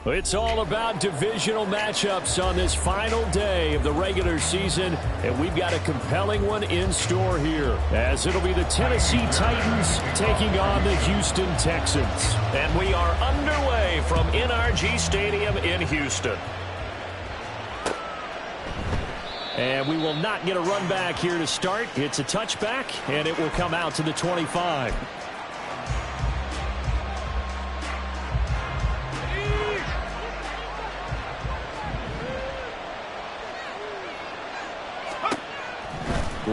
It's all about divisional matchups on this final day of the regular season, and we've got a compelling one in store here, as it'll be the Tennessee Titans taking on the Houston Texans. And we are underway from NRG Stadium in Houston. And we will not get a run back here to start. It's a touchback, and it will come out to the 25.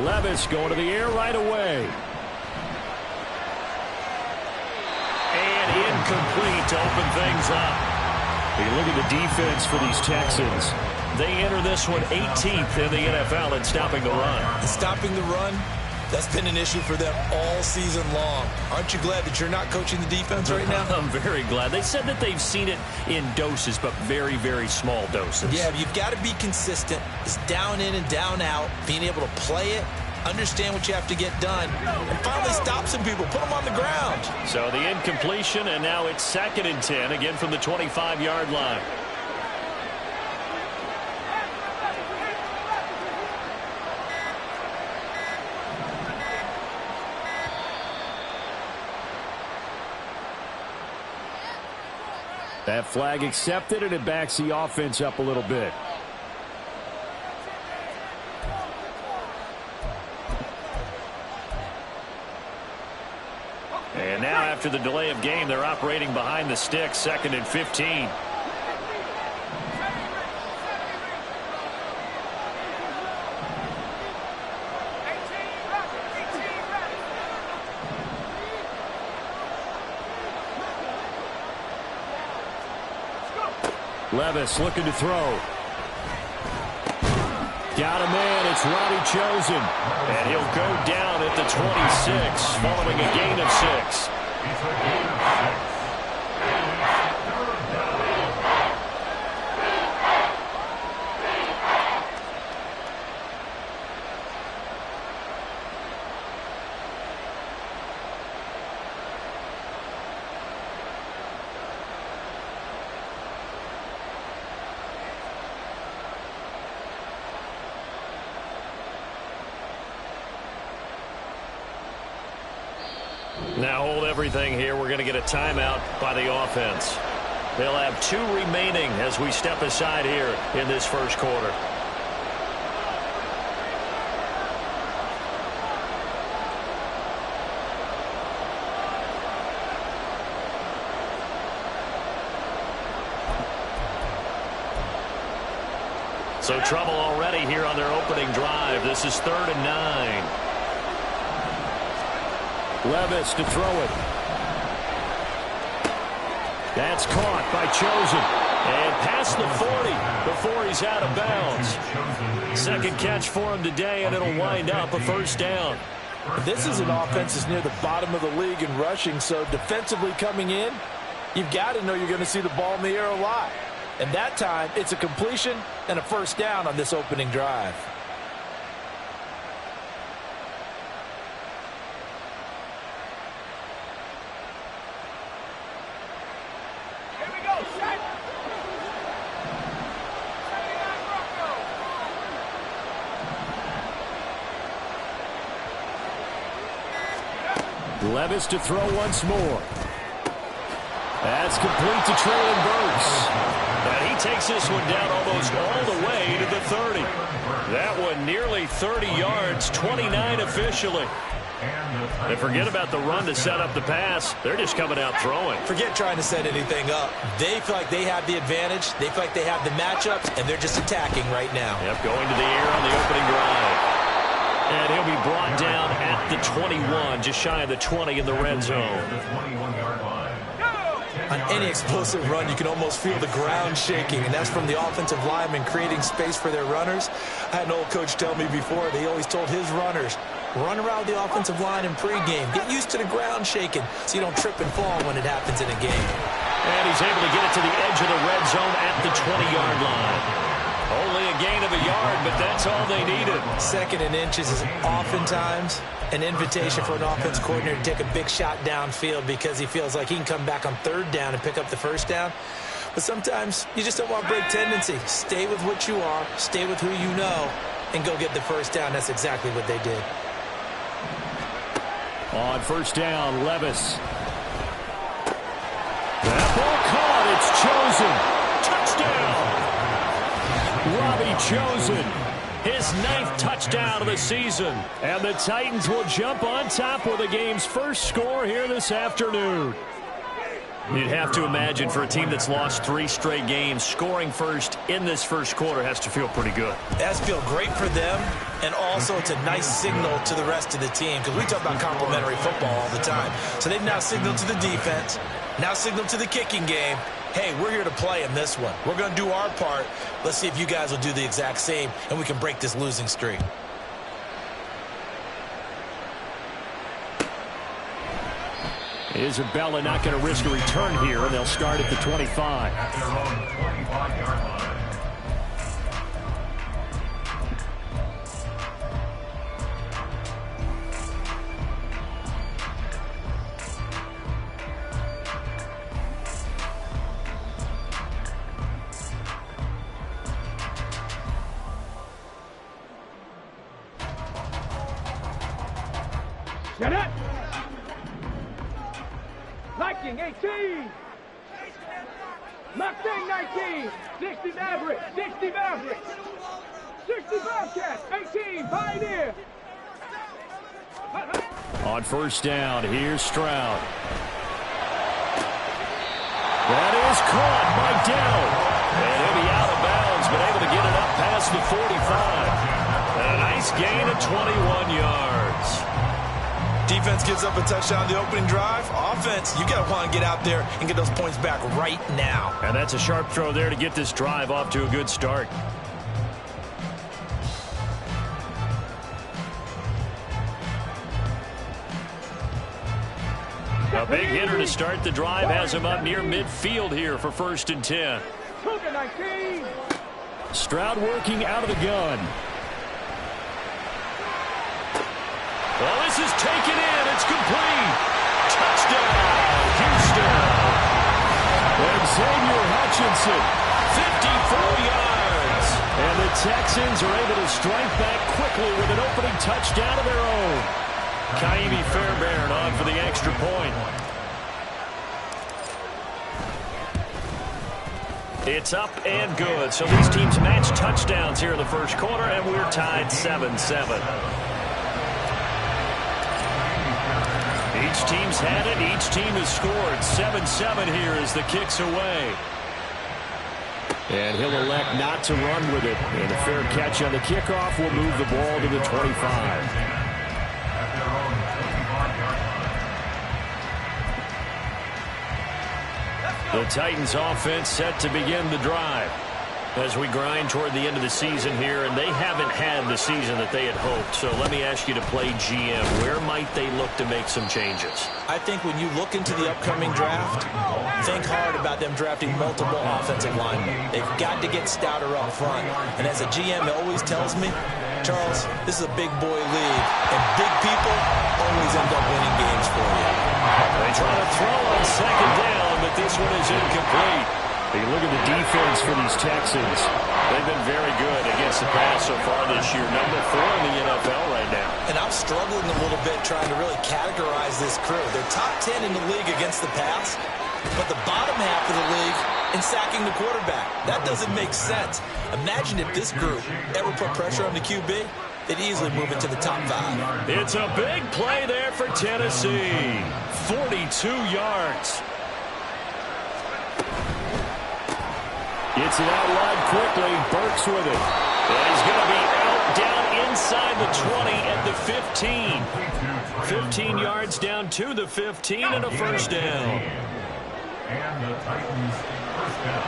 Levis going to the air right away. And incomplete to open things up. You look at the defense for these Texans. They enter this one 18th in the NFL in stopping the run. Stopping the run, that's been an issue for them all season long. Aren't you glad that you're not coaching the defense right now? I'm very glad. They said that they've seen it in doses, but very, very small doses. Yeah, but you've got to be consistent. It's down in and down out, being able to play it, understand what you have to get done, and finally stop some people, put them on the ground. So the incompletion, and now it's 2nd and 10, again from the 25-yard line. That flag accepted, and it backs the offense up a little bit. And now after the delay of game, they're operating behind the sticks, 2nd and 15. Levis looking to throw. Got a man. It's Robbie Chosen. And he'll go down at the 26 following a gain of 6. Now hold everything here. We're going to get a timeout by the offense. They'll have 2 remaining as we step aside here in this first quarter. So trouble already here on their opening drive. This is 3rd and 9. Levis to throw it. That's caught by Chosen. And past the 40 before he's out of bounds. 2nd catch for him today, and it'll wind up a 1st down. This is an offense that's near the bottom of the league in rushing, so defensively coming in, you've got to know you're going to see the ball in the air a lot. And that time, it's a completion and a 1st down on this opening drive. Levis to throw once more. That's complete to Treylon Burks. And he takes this one down almost all the way to the 30. That one nearly 30 yards, 29 officially. And forget about the run to set up the pass. They're just coming out throwing. Forget trying to set anything up. They feel like they have the advantage. They feel like they have the matchups, and they're just attacking right now. Yep, going to the air on the opening drive. And he'll be brought down at the 21, just shy of the 20 in the red zone. On any explosive run, you can almost feel the ground shaking, and that's from the offensive linemen creating space for their runners. I had an old coach tell me before that he always told his runners, run around the offensive line in pregame. Get used to the ground shaking so you don't trip and fall when it happens in a game. And he's able to get it to the edge of the red zone at the 20-yard line. Only a gain of a yard, but that's all they needed. 2nd and inches is oftentimes an invitation for an offense coordinator to take a big shot downfield because he feels like he can come back on 3rd down and pick up the 1st down. But sometimes you just don't want break tendency. Stay with what you are, stay with who you know, and go get the first down. That's exactly what they did. On first down, Levis. That ball caught. It's chosen. Robbie Chosen. His 9th touchdown of the season. And the Titans will jump on top with the game's first score here this afternoon. You'd have to imagine for a team that's lost 3 straight games, scoring first in this first quarter has to feel pretty good. It has to feel great for them, and also it's a nice signal to the rest of the team, because we talk about complimentary football all the time. So they've now signaled to the defense, now signaled to the kicking game, hey, we're here to play in this one. We're going to do our part. Let's see if you guys will do the exact same, and we can break this losing streak. Isabella not going to risk a return here, and they'll start at the 25. At their own 25-yard line. Get it! Viking 18! Mustang 19! 60 Maverick! 60 Maverick! 60 Bobcat! 18 Pioneer! On first down, here's Stroud. That is caught by Dowd. And he'll be out of bounds, but able to get it up past the 45. And a nice gain of 21 yards. Defense gives up a touchdown the opening drive. Offense, you got to want to get out there and get those points back right now. And that's a sharp throw there to get this drive off to a good start. A big hitter to start the drive has him up near midfield here for 1st and 10. Stroud working out of the gun. Well, this is taken in. It's complete. Touchdown, Houston. And Xavier Hutchinson, 54 yards. And the Texans are able to strike back quickly with an opening touchdown of their own. Kaimi Fairbairn on for the extra point. It's up and good. So these teams match touchdowns here in the first quarter, and we're tied 7-7. Each team's had it. Each team has scored. 7-7 here as the kick's away. And he'll elect not to run with it. And a fair catch on the kickoff will move the ball to the 25. The Titans offense set to begin the drive as we grind toward the end of the season here, and they haven't had the season that they had hoped. So let me ask you to play GM. Where might they look to make some changes? I think when you look into the upcoming draft, think hard about them drafting multiple offensive linemen. They've got to get stouter up front. And as a GM always tells me, Charles, this is a big boy league, and big people always end up winning games for you. They try to throw on second down, but this one is incomplete. You look at the defense for these Texans. They've been very good against the pass so far this year. Number 4 in the NFL right now. And I'm struggling a little bit trying to really categorize this crew. They're top 10 in the league against the pass, but the bottom half of the league in sacking the quarterback. That doesn't make sense. Imagine if this group ever put pressure on the QB, they'd easily move into the top 5. It's a big play there for Tennessee. 42 yards. Gets it out wide quickly. Burks with it. And he's going to be out down inside the 20 at the 15. 15 yards down to the 15 and a first down. And the Titans first down.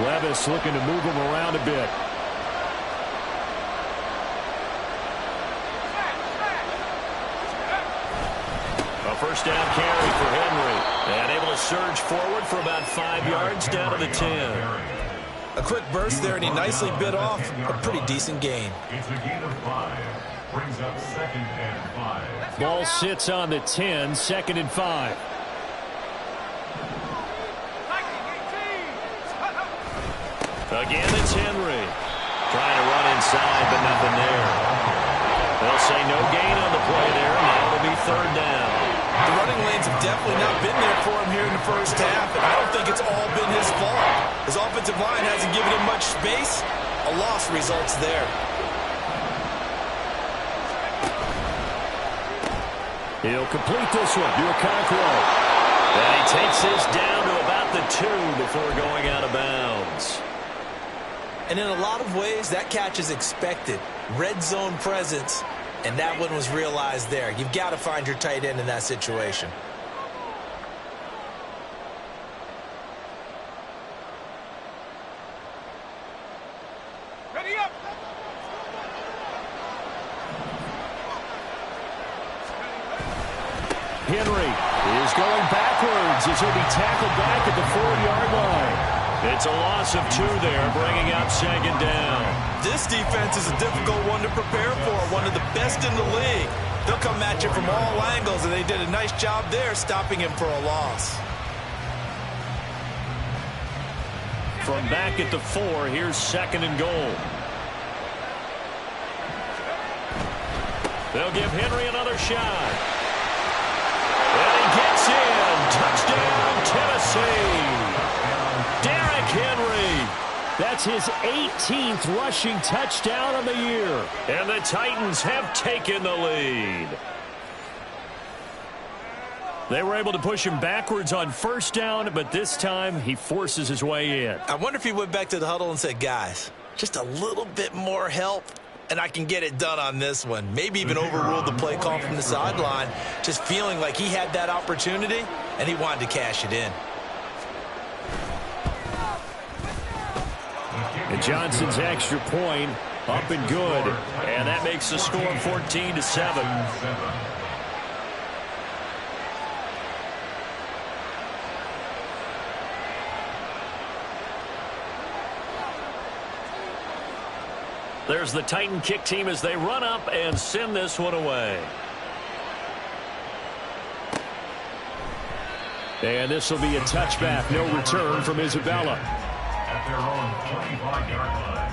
Levis looking to move him around a bit. A first down carry for Henry. And able to surge forward for about 5 yards down to the 10. A quick burst there, and he nicely bit off a pretty decent gain. It's a gain of 5. brings up 2nd and 5. Ball sits on the 10, 2nd and 5. Again, it's Henry. Trying to run inside, but nothing there. They'll say no gain on the play there. Now it'll be 3rd down. The running lanes have definitely not been there for him here in the first half, and I don't think it's all been his fault. His offensive line hasn't given him much space. A loss results there. He'll complete this one to Okonkwo. And he takes this down to about the 2 before going out of bounds. And in a lot of ways, that catch is expected. Red zone presence, and that one was realized there. You've got to find your tight end in that situation. Ready up. Henry is going backwards as he'll be tackled back at the 4-yard line. It's a loss of 2 there, bringing up 2nd down. This defense is a difficult one to prepare for, one of the best in the league. They'll come at you from all angles, and they did a nice job there stopping him for a loss. From back at the 4, here's 2nd and goal. They'll give Henry another shot. And he gets in. Touchdown, Tennessee. Derrick Henry. That's his 18th rushing touchdown of the year. And the Titans have taken the lead. They were able to push him backwards on 1st down, but this time he forces his way in. I wonder if he went back to the huddle and said, guys, just a little bit more help, and I can get it done on this one. Maybe even overruled the play call from the sideline, just feeling like he had that opportunity, and he wanted to cash it in. And Johnson's extra point up and good. And that makes the score 14-7. There's the Titan kick team as they run up and send this one away. And this will be a touchback. No return from Isabella. At their own 25-yard line.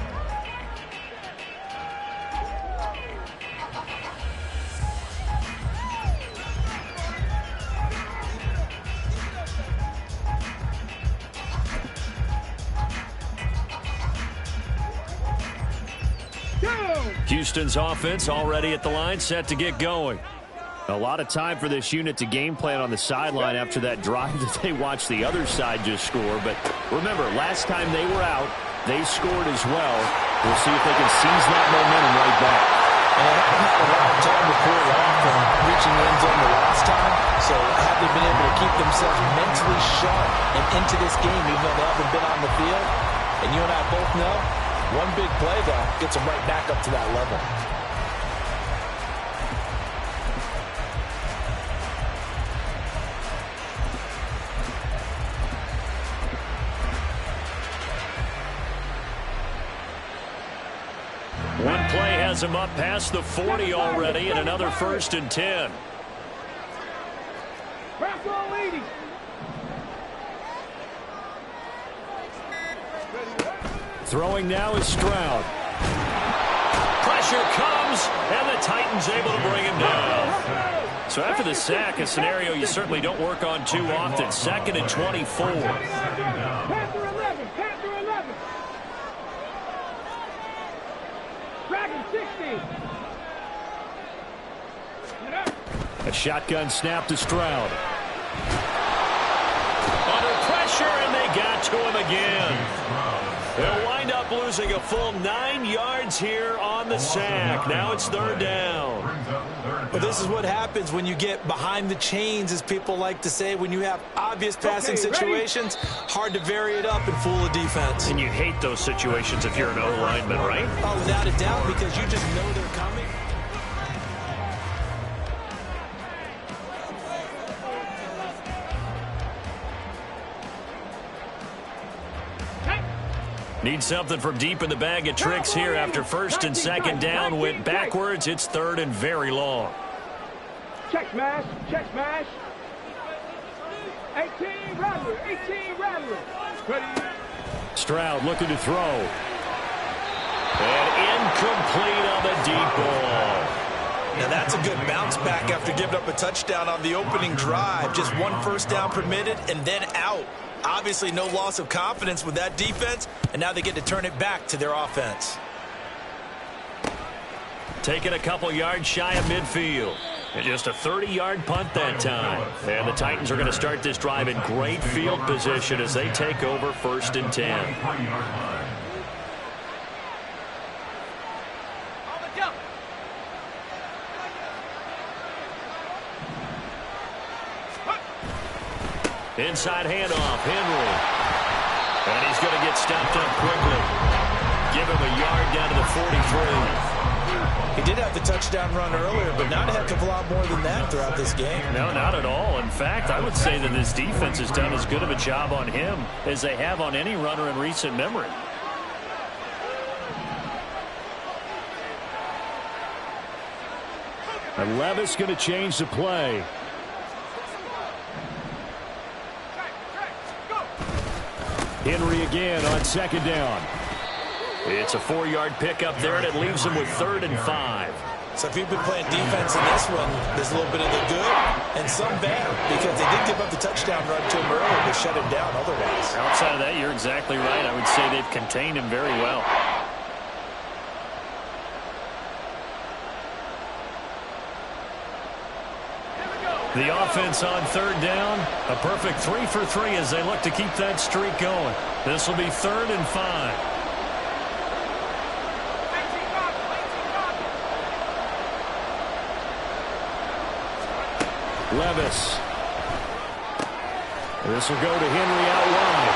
Houston's offense already at the line, set to get going. A lot of time for this unit to game plan on the sideline after that drive that they watched the other side just score. But remember, last time they were out, they scored as well. We'll see if they can seize that momentum right back. And they haven't had a lot of time to pull off from reaching the end zone the last time. So have they been able to keep themselves mentally sharp and into this game, even though they haven't been on the field? And you and I both know, one big play, though, gets them right back up to that level. One play has him up past the 40 already, and another 1st and 10. Press on leading. Throwing now is Stroud. Pressure comes, and the Titans able to bring him down. So after the sack, a scenario you certainly don't work on too often. 2nd and 24. Panther 11. Panther 11. Dragon 16. A shotgun snap to Stroud. Under pressure, and they got to him again. They'll wind up losing a full 9 yards here on the sack. Now it's 3rd down. But this is what happens when you get behind the chains, as people like to say. When you have obvious passing situations, hard to vary it up and fool a defense. And you hate those situations if you're an O-lineman, right? Oh, without a doubt, because you just know they're coming. Need something from deep in the bag of tricks here after first and second down went backwards. It's third and very long. Check smash, check smash. 18 Rattler, 18 Rattler. Ready. Stroud looking to throw. And incomplete on the deep ball. Now that's a good bounce back after giving up a touchdown on the opening drive. Just one first down permitted and then out. Obviously no loss of confidence with that defense, and now they get to turn it back to their offense. Taking a couple yards shy of midfield. And just a 30-yard punt that time. And the Titans are going to start this drive in great field position as they take over first and 10. Inside handoff, Henry. And he's going to get stopped up quickly. Give him a yard down to the 43. He did have the touchdown run earlier, but not a heck of a lot more than that throughout this game. No, not at all. In fact, I would say that this defense has done as good of a job on him as they have on any runner in recent memory. And Levis going to change the play. Henry again on second down. It's a 4-yard pickup there, and it leaves them with 3rd and 5. So if you've been playing defense in this one, there's a little bit of the good and some bad, because they did give up the touchdown run to him earlier to shut him down otherwise. Outside of that, you're exactly right. I would say they've contained him very well. The offense on 3rd down, a perfect 3 for 3 as they look to keep that streak going. This will be 3rd and 5. Levis. This will go to Henry out wide.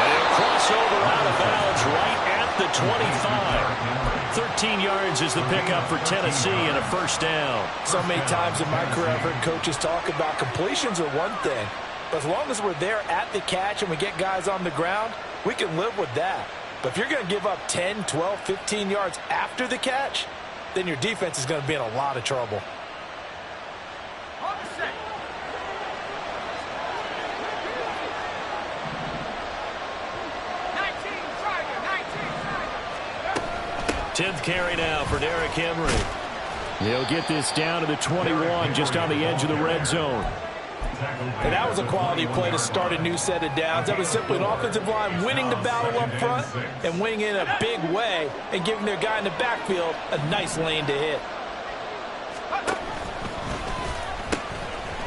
And he'll cross over out of bounds right at the 25. 13 yards is the pickup for Tennessee and a first down. So many times in my career I've heard coaches talk about completions are one thing, but as long as we're there at the catch and we get guys on the ground, we can live with that. But if you're going to give up 10, 12, 15 yards after the catch, then your defense is going to be in a lot of trouble. On the set. 10th carry now for Derrick Henry. They'll get this down to the 21, just on the edge of the red zone. And that was a quality play to start a new set of downs. That was simply an offensive line winning the battle up front and winning in a big way and giving their guy in the backfield a nice lane to hit.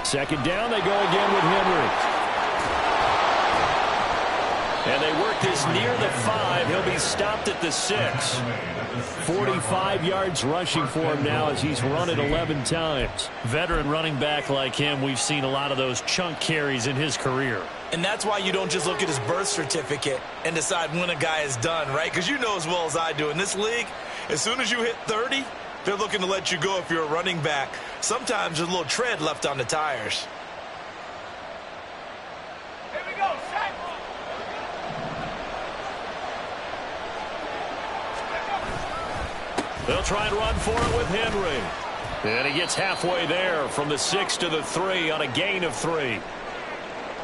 Second down, they go again with Henry. And they work this near the 5. He'll be stopped at the 6. 45 yards rushing for him now as he's run it 11 times. Veteran running back like him, we've seen a lot of those chunk carries in his career. And that's why you don't just look at his birth certificate and decide when a guy is done, right? Because you know as well as I do, in this league, as soon as you hit 30, they're looking to let you go if you're a running back. Sometimes there's a little tread left on the tires. Here we go, set. They'll try and run for it with Henry. And he gets halfway there from the 6 to the 3 on a gain of 3.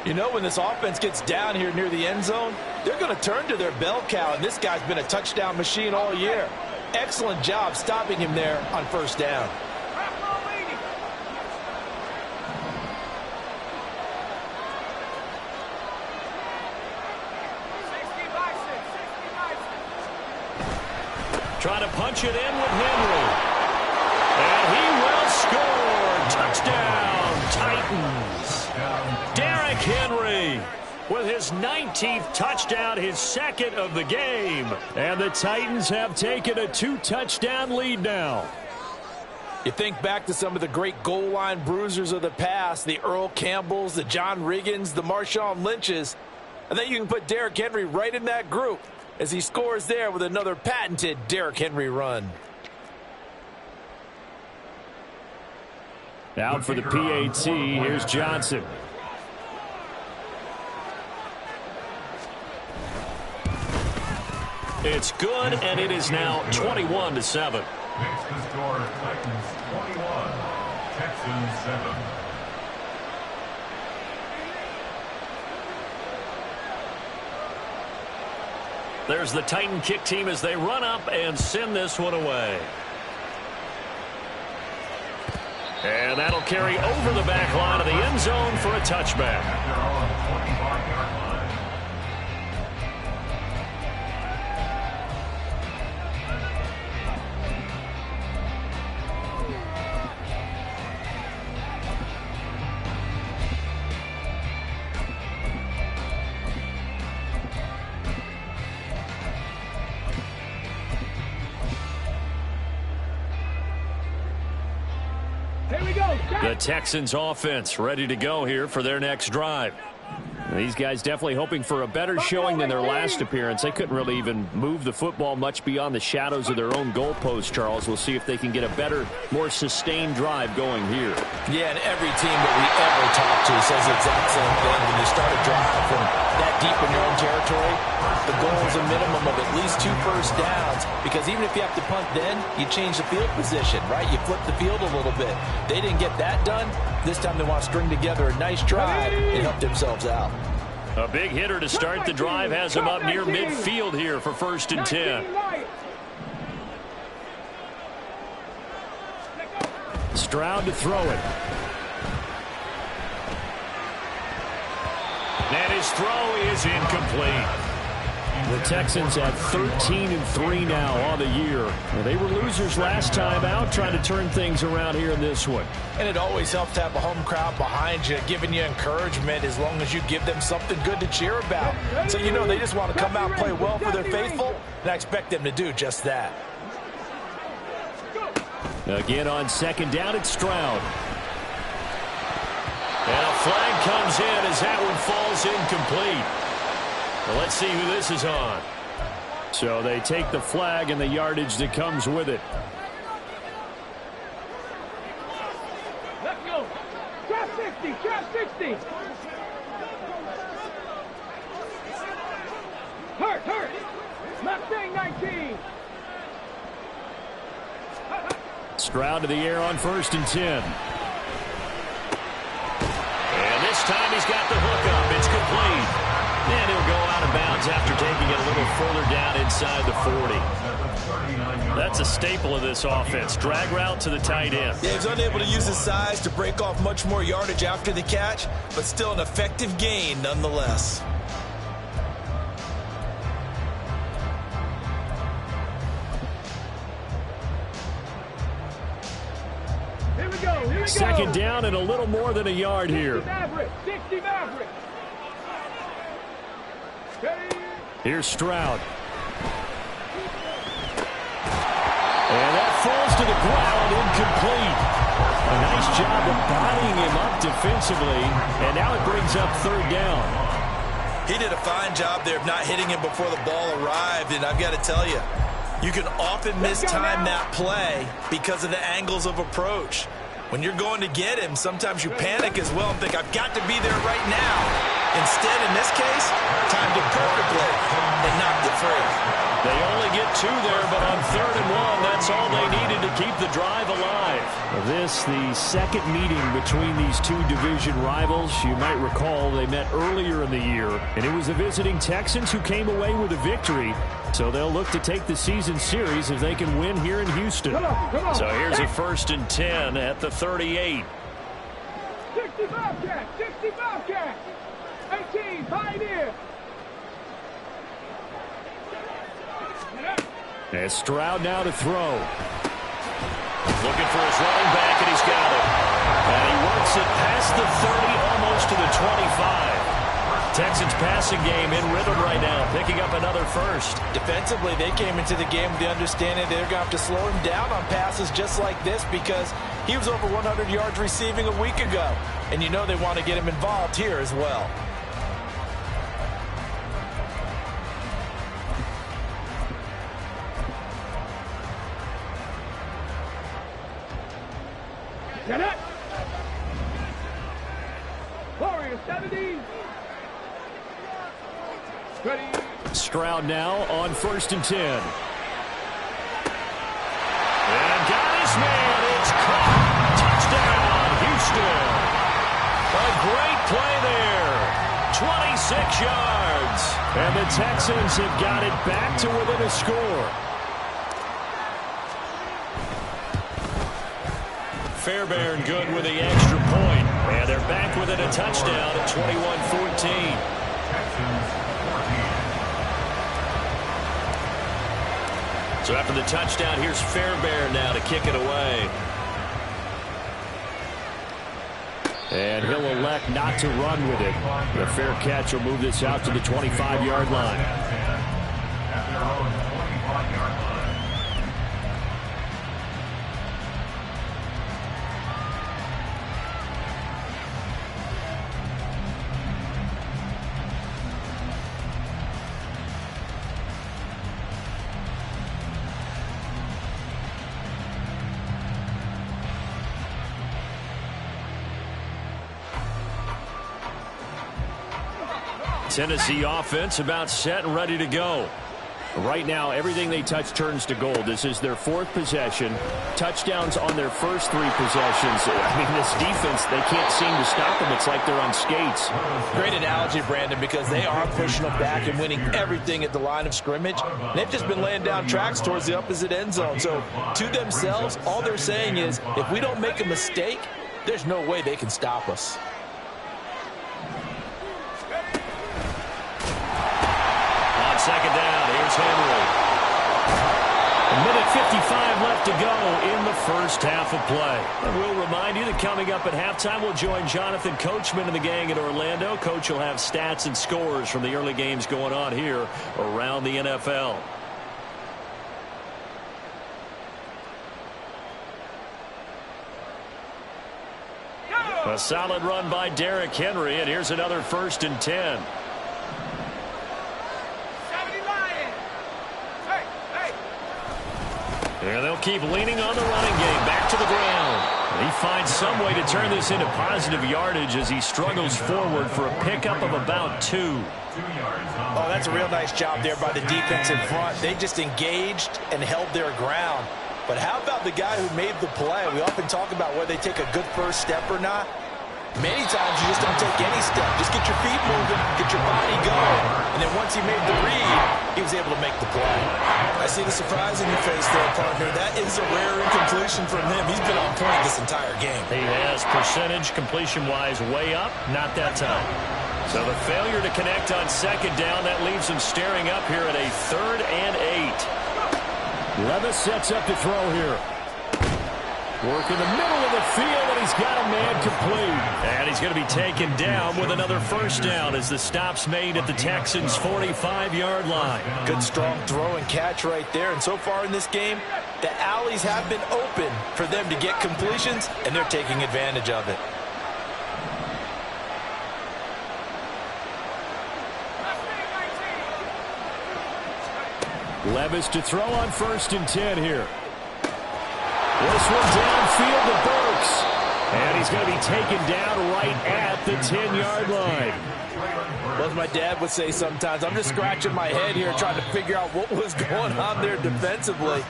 You know, when this offense gets down here near the end zone, they're going to turn to their bell cow, and this guy's been a touchdown machine all year. Excellent job stopping him there on first down. Trying to punch it in with Henry. And he will score. Touchdown, Titans. Derrick Henry with his 19th touchdown, his second of the game. And the Titans have taken a 2-touchdown lead now. You think back to some of the great goal line bruisers of the past, the Earl Campbells, the John Riggins, the Marshawn Lynches. I think you can put Derrick Henry right in that group as he scores there with another patented Derrick Henry run. Out for the PAT, here's Johnson. It's good, and it is now 21-7. Makes the score Titans 21, Texans 7. There's the Titan kick team as they run up and send this one away. And that'll carry over the back line of the end zone for a touchback. After all, 25-yard line. The Texans offense ready to go here for their next drive. These guys definitely hoping for a better showing than their last appearance. They couldn't really even move the football much beyond the shadows of their own goalpost, Charles. We'll see if they can get a better, more sustained drive going here. Yeah, and every team that we ever talk to says the exact same thing. When you start a drive from that deep in your own territory, the goal is a minimum of at least 2 first downs, because even if you have to punt then, you change the field position, right? You flip the field a little bit. They didn't get that done. This time they want to string together a nice drive and help themselves out. A big hitter to start the drive has him up near midfield here for 1st and 10. Stroud to throw it. And his throw is incomplete. The Texans at 13-3 now on the year. They were losers last time out, trying to turn things around here in this one. And it always helps to have a home crowd behind you, giving you encouragement as long as you give them something good to cheer about. So you know they just want to come out and play well for their faithful, and I expect them to do just that. Again on 2nd down, it's Stroud. And a flag comes in as that one falls incomplete. Well, let's see who this is on. So they take the flag and the yardage that comes with it. Let's go. Trap 60, trap 60. Hurt. Mustang 19. Stroud to the air on 1st and 10. And this time he's got the hook up. It's complete. And he'll go out of bounds after taking it a little further down inside the 40. That's a staple of this offense. Drag route to the tight end. Yeah, he's unable to use his size to break off much more yardage after the catch, but still an effective gain nonetheless. Here we go. 2nd down and a little more than a yard here. 60 Maverick. Here's Stroud. And that falls to the ground, incomplete. A nice job of bodying him up defensively, and now it brings up 3rd down. He did a fine job there of not hitting him before the ball arrived, and I've got to tell you, you can often mistime that play because of the angles of approach. When you're going to get him, sometimes you panic as well and think, I've got to be there right now. Instead, in this case, timed it perfectly and knocked it free. They only get 2 there, but on 3rd and 1, that's all they needed to keep the drive alive. This, the second meeting between these two division rivals. You might recall they met earlier in the year, and it was the visiting Texans who came away with a victory. So they'll look to take the season series if they can win here in Houston. Come on. So here's a 1st and 10 at the 38. 60 Bobcat. 18, Pioneer. And Stroud now to throw. Looking for his running back, and he's got it. And he works it past the 30, almost to the 25. Texans passing game in rhythm right now, picking up another first. Defensively, they came into the game with the understanding they're going to have to slow him down on passes just like this because he was over 100 yards receiving a week ago. And you know they want to get him involved here as well. Get it. Warriors 70. Ready. Stroud now on 1st and 10. And got his man. It's caught. Touchdown, Houston. A great play there. 26 yards. And the Texans have got it back to within a score. Fairbairn good with the extra point. And they're back within a touchdown at 21-14. So after the touchdown, here's Fairbairn now to kick it away. And he'll elect not to run with it. The fair catch will move this out to the 25-yard line. Tennessee offense about set and ready to go. Right now, everything they touch turns to gold. This is their 4th possession. Touchdowns on their first 3 possessions. I mean, this defense, they can't seem to stop them. It's like they're on skates. Great analogy, Brandon, because they are pushing them back and winning everything at the line of scrimmage. They've just been laying down tracks towards the opposite end zone. So, to themselves, all they're saying is, if we don't make a mistake, there's no way they can stop us. Second down, here's Henry. 1:55 left to go in the first half of play. And we'll remind you that coming up at halftime, we'll join Jonathan Coachman and the gang in Orlando. Coach will have stats and scores from the early games going on here around the NFL. A solid run by Derrick Henry, and here's another 1st and 10. And they'll keep leaning on the running game. Back to the ground. He finds some way to turn this into positive yardage as he struggles forward for a pickup of about 2. Oh, that's a real nice job there by the defense in front. They just engaged and held their ground. But how about the guy who made the play? We often talk about whether they take a good first step or not. Many times you just don't take any step. Just get your feet moving, get your body going. And then once he made the read, he was able to make the play. I see the surprise in your face there, partner. That is a rare incompletion from him. He's been on point this entire game. He has percentage completion-wise way up, not that time. So the failure to connect on second down, that leaves him staring up here at a 3rd and 8. Levis sets up to throw here. Work in the middle of the field, and he's got a man complete. And he's going to be taken down with another first down as the stop's made at the Texans' 45-yard line. Good, strong throw and catch right there. And so far in this game, the alleys have been open for them to get completions, and they're taking advantage of it. Levis to throw on 1st and 10 here. This one downfield to Burks. And he's going to be taken down right at the 10-yard line. Well, as my dad would say sometimes, I'm just scratching my head here trying to figure out what was going on there defensively.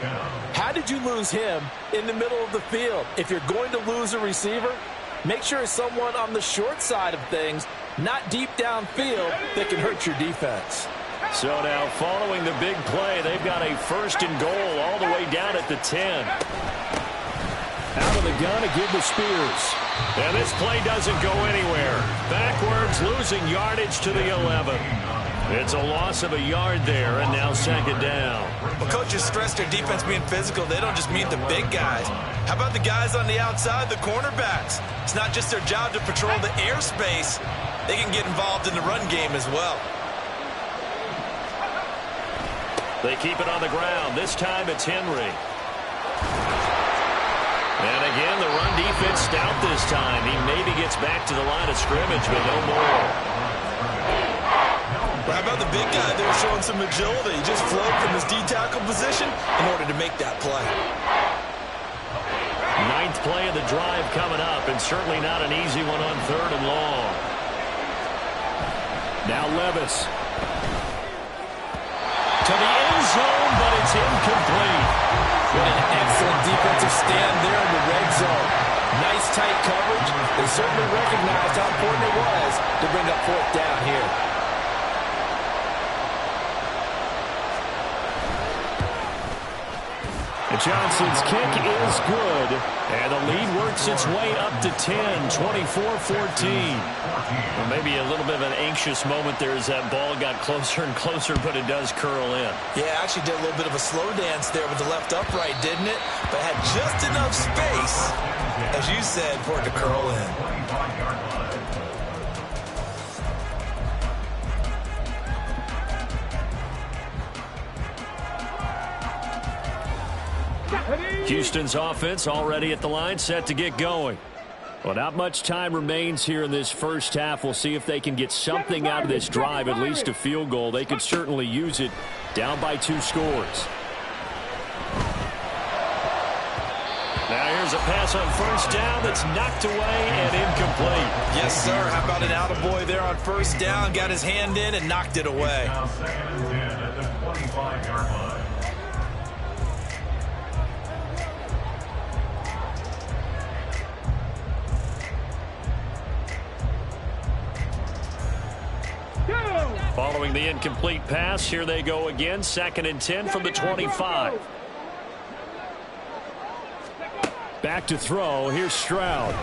How did you lose him in the middle of the field? If you're going to lose a receiver, make sure it's someone on the short side of things, not deep downfield, that can hurt your defense. So now following the big play, they've got a 1st and goal all the way down at the 10. Out of the gun to give to Spears. And this play doesn't go anywhere. Backwards, losing yardage to the 11. It's a loss of a yard there, and now 2nd down. Well, coaches stress their defense being physical. They don't just mean the big guys. How about the guys on the outside, the cornerbacks? It's not just their job to patrol the airspace. They can get involved in the run game as well. They keep it on the ground. This time it's Henry. And again, the run defense stout this time. He maybe gets back to the line of scrimmage, but no more. Well, how about the big guy there showing some agility? He just flowed from his D-tackle position in order to make that play. 9th play of the drive coming up, and certainly not an easy one on 3rd and long. Now Levis. to the end zone, but it's incomplete. What an excellent defensive stand there in the red zone. Nice tight coverage. They certainly recognized how important it was to bring up fourth down here. And Johnson's kick is good. And the lead works its way up to 10, 24-14. Well, maybe a little bit of an anxious moment there as that ball got closer and closer, but it does curl in. Yeah, actually did a little bit of a slow dance there with the left upright, didn't it? But had just enough space, as you said, for it to curl in. Houston's offense already at the line, set to get going. Well, not much time remains here in this first half. We'll see if they can get something out of this drive, at least a field goal. They could certainly use it, down by 2 scores. Now here's a pass on first down that's knocked away and incomplete. Yes, sir. How about an attaboy there on first down? Got his hand in and knocked it away. Now second and 10 at the 25-yard line. Following the incomplete pass, here they go again. Second and 10 from the 25. Back to throw. Here's Stroud.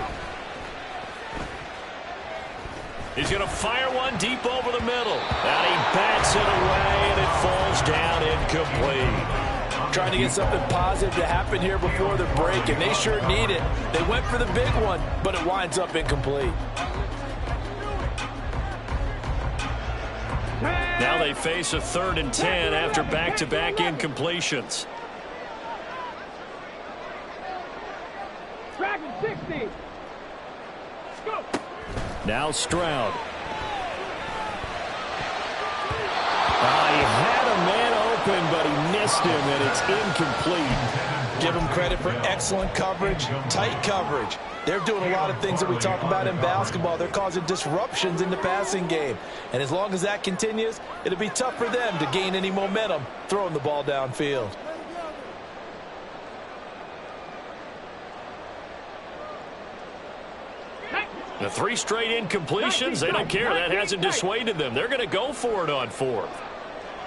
He's going to fire one deep over the middle. And he bats it away, and it falls down incomplete. Trying to get something positive to happen here before the break, and they sure need it. They went for the big one, but it winds up incomplete. Now they face a 3rd and 10 after back-to-back incompletions. Dragon 60. Go. Now Stroud. He had a man open, but he missed him, and it's incomplete. Give them credit for excellent coverage, tight coverage. They're doing a lot of things that we talk about in basketball. They're causing disruptions in the passing game. And as long as that continues, it'll be tough for them to gain any momentum throwing the ball downfield. The 3 straight incompletions, they don't care. That hasn't dissuaded them. They're going to go for it on 4th.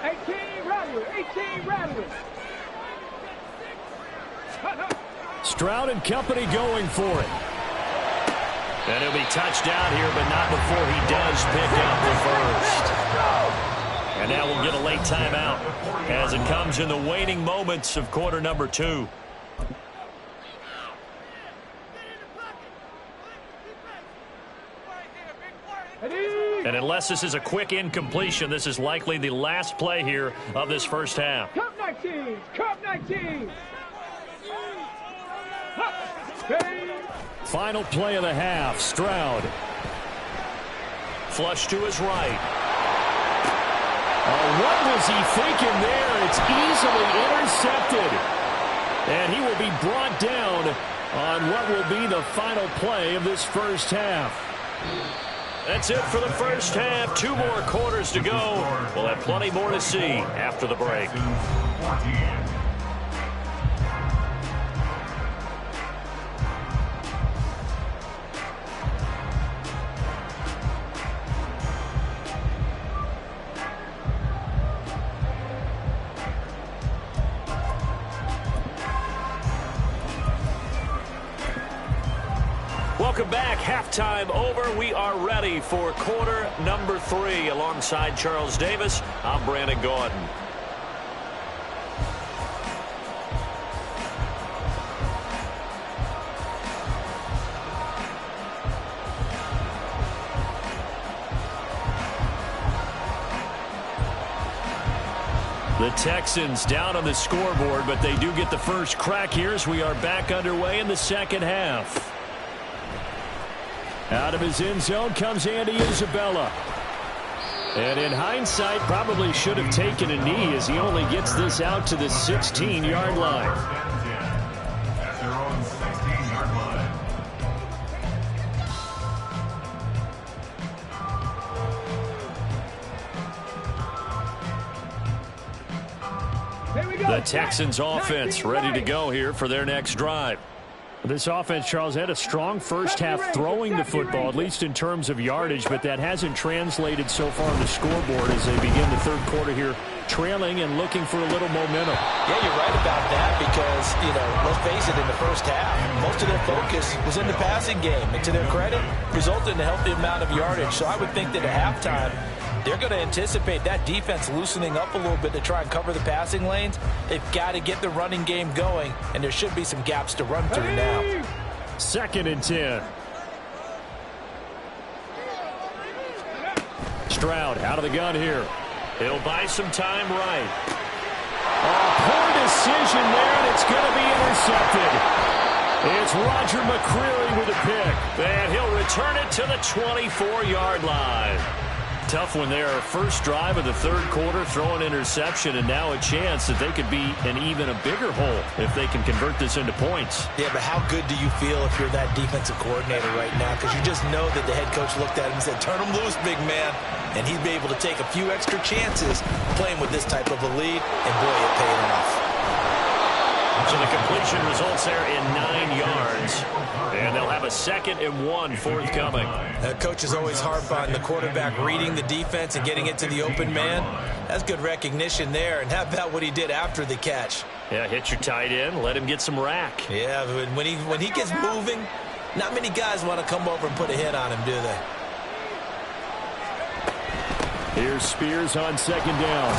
18 Rattler. 18 Rattler. Stroud and company going for it. And he'll be touched down here, but not before he does pick up the first. And now we'll get a late timeout as it comes in the waning moments of quarter number 2. And unless this is a quick incompletion, this is likely the last play here of this first half. Cup 19. Cup 19. Final play of the half. Stroud. Flush to his right. What was he thinking there? It's easily intercepted. And he will be brought down on what will be the final play of this first half. That's it for the first half. 2 more quarters to go. We'll have plenty more to see after the break. Welcome back. Halftime over. We are ready for quarter number 3. Alongside Charles Davis, I'm Brandon Gaudin. The Texans down on the scoreboard, but they do get the first crack here as we are back underway in the second half. Out of his end zone comes Andy Isabella. And in hindsight, probably should have taken a knee as he only gets this out to the 16-yard line. At their own 16-yard line. The Texans offense ready to go here for their next drive. This offense, Charles, had a strong first half throwing the football, at least in terms of yardage, but that hasn't translated so far on the scoreboard as they begin the third quarter here, trailing and looking for a little momentum. Yeah, you're right about that because, let's face it, in the first half, most of their focus was in the passing game. And to their credit, resulted in a healthy amount of yardage. So I would think that at halftime, they're going to anticipate that defense loosening up a little bit to try and cover the passing lanes. They've got to get the running game going, and there should be some gaps to run through now. 2nd and 10. Stroud out of the gun here. He'll buy some time right. Poor decision there, and it's going to be intercepted. It's Roger McCreary with a pick. And he'll return it to the 24-yard line. Tough one there. First drive of the third quarter, throw an interception, and now a chance that they could be in even a bigger hole if they can convert this into points. Yeah, but how good do you feel if you're that defensive coordinator right now? Because you just know that the head coach looked at him and said, turn him loose, big man. And he'd be able to take a few extra chances playing with this type of a lead, and boy, it paid off. So the completion results there in 9 yards. And they'll have a 2nd and 1 forthcoming. Coaches always harp on the quarterback reading the defense and getting it to the open man. That's good recognition there. And how about what he did after the catch? Yeah, hit your tight end, let him get some rack. Yeah, when he gets moving, not many guys want to come over and put a hit on him, do they? Here's Spears on 2nd down.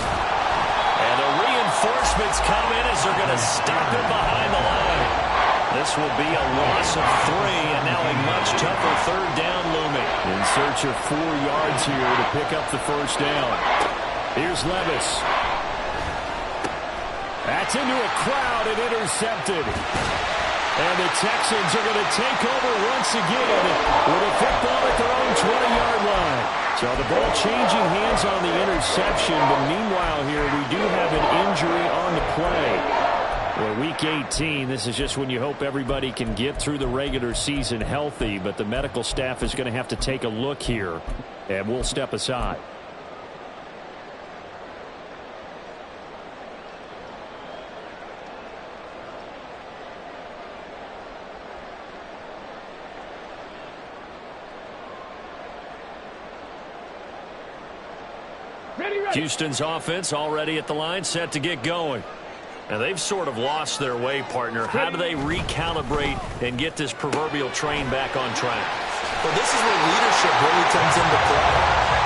And the reinforcements come in as they're going to stop him behind the line. This will be a loss of 3, and now a much tougher 3rd down looming. In search of 4 yards here to pick up the first down. Here's Levis. That's into a crowd and intercepted. And the Texans are going to take over once again with a football at their own 20-yard line. So the ball changing hands on the interception, but meanwhile here we do have an injury on the play. Well, Week 18, this is just when you hope everybody can get through the regular season healthy, but the medical staff is going to have to take a look here, and we'll step aside. Houston's offense already at the line, set to get going. Now, they've sort of lost their way, partner. How do they recalibrate and get this proverbial train back on track? Well, this is where leadership really comes into play.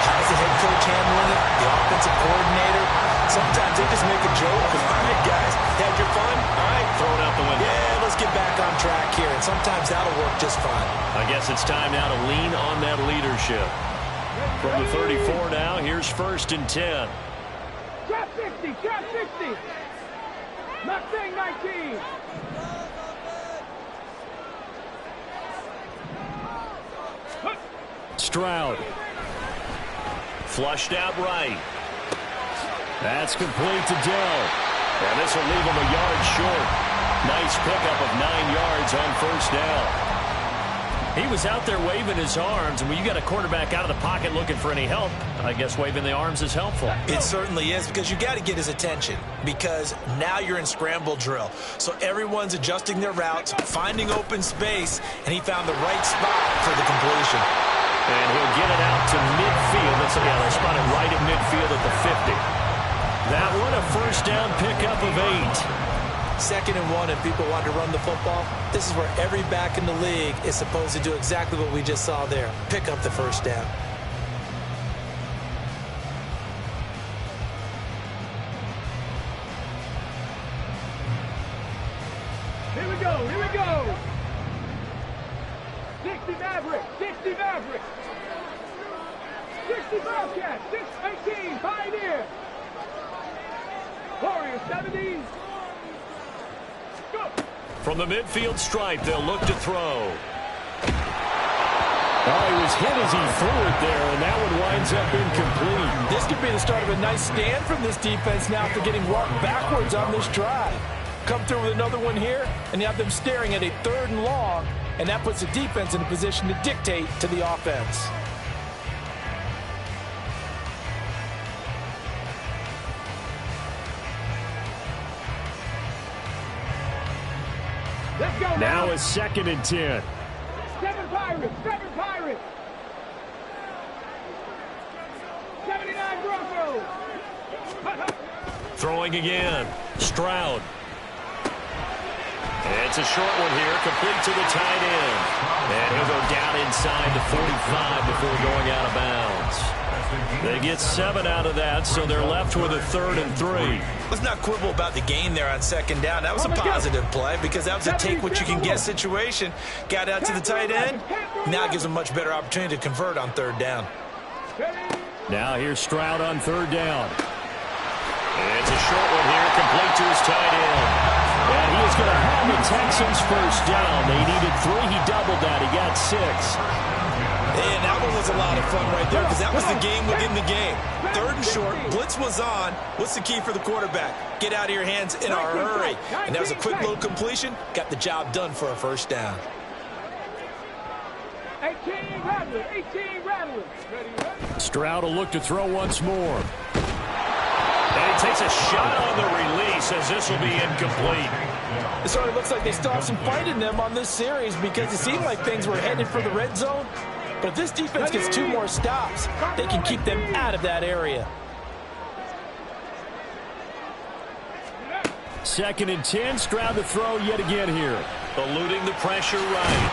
How's the head coach handling it? The offensive coordinator? Sometimes they just make a joke. All right, guys, had your fun? All right, throw it out the window. Yeah, let's get back on track here. And sometimes that'll work just fine. I guess it's time now to lean on that leadership. From the 34 now, here's 1st and 10. Trap 60, trap 60. Mustang 19. Stroud. Flushed out right. That's complete to Dell. And this will leave him a yard short. Nice pickup of 9 yards on 1st down. He was out there waving his arms, and when you got a quarterback out of the pocket looking for any help, I guess waving the arms is helpful. It certainly is, because you got to get his attention, because now you're in scramble drill. So everyone's adjusting their routes, finding open space, and he found the right spot for the completion. And he'll get it out to midfield. They spot it right at midfield at the 50. That one, a 1st down pickup of 8. 2nd and 1, and people want to run the football. This is where every back in the league is supposed to do exactly what we just saw there. Pick up the 1st down. Here we go, here we go. 60 Maverick, 60 Maverick. 60 Bobcat, 618 Pioneer. Warrior 70. From the midfield stripe, they'll look to throw. Oh, he was hit as he threw it there, and that one winds up incomplete. This could be the start of a nice stand from this defense now after getting walked backwards on this drive. Come through with another one here, and you have them staring at a 3rd and long, and that puts the defense in a position to dictate to the offense. Now a 2nd and 10. 7 Pirates, 7 Pirates. 79 Broncos. Throwing again. Stroud. It's a short one here, complete to the tight end. And he'll go down inside the 45 before going out of bounds. They get 7 out of that, so they're left with a 3rd and 3. Let's not quibble about the gain there on 2nd down. That was a positive play because that was a take-what-you-can-get situation. Got out to the tight end. Now gives them a much better opportunity to convert on 3rd down. Now here's Stroud on 3rd down. It's a short one here, complete to his tight end. And he is going to have the Texans 1st down. They needed 3. He doubled that. He got 6. And that one was a lot of fun right there because that was the game within the game. 3rd and short, blitz was on. What's the key for the quarterback? Get out of your hands in a hurry. And that was a quick little completion. Got the job done for a 1st down. 18 Rattlers, 18 Rattlers. Stroud will look to throw once more. And he takes a shot on the release as this will be incomplete. It sort of looks like they still have some fight in them on this series because it seemed like things were headed for the red zone. But if this defense gets 2 more stops, they can keep them out of that area. 2nd and 10. Stroud to throw yet again here. Eluding the pressure right.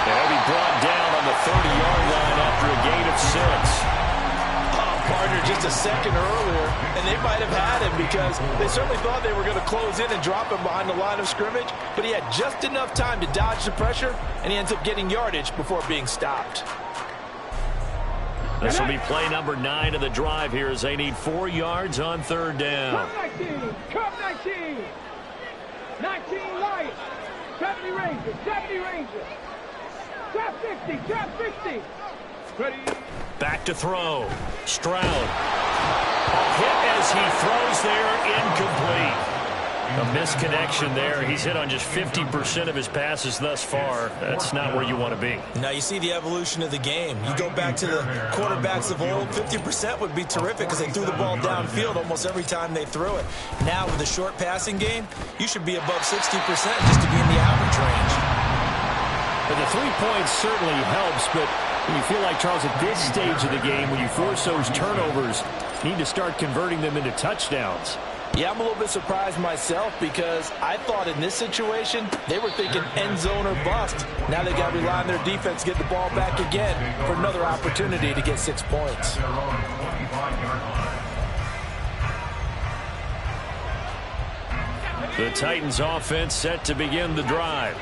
And he'll be brought down on the 30-yard line after a gain of 6. Partner just a second earlier, and they might have had him because they certainly thought they were going to close in and drop him behind the line of scrimmage, but he had just enough time to dodge the pressure, and he ends up getting yardage before being stopped. This will be play number 9 of the drive here as they need 4 yards on 3rd down. Cup 19. 19 Lions. 70 Rangers. 70 Rangers. Trap 60. Trap 60. Ready. Back to throw. Stroud. A hit as he throws there, incomplete. A misconnection there. He's hit on just 50% of his passes thus far. That's not where you want to be. Now you see the evolution of the game. You go back to the quarterbacks of old, 50% would be terrific because they threw the ball downfield almost every time they threw it. Now with a short passing game, you should be above 60% just to be in the average range. But the 3 points certainly helps, but you feel like, Charles, at this stage of the game, when you force those turnovers, you need to start converting them into touchdowns. Yeah, I'm a little bit surprised myself because I thought in this situation, they were thinking end zone or bust. Now they got to rely on their defense to get the ball back again for another opportunity to get 6 points. The Titans offense set to begin the drive.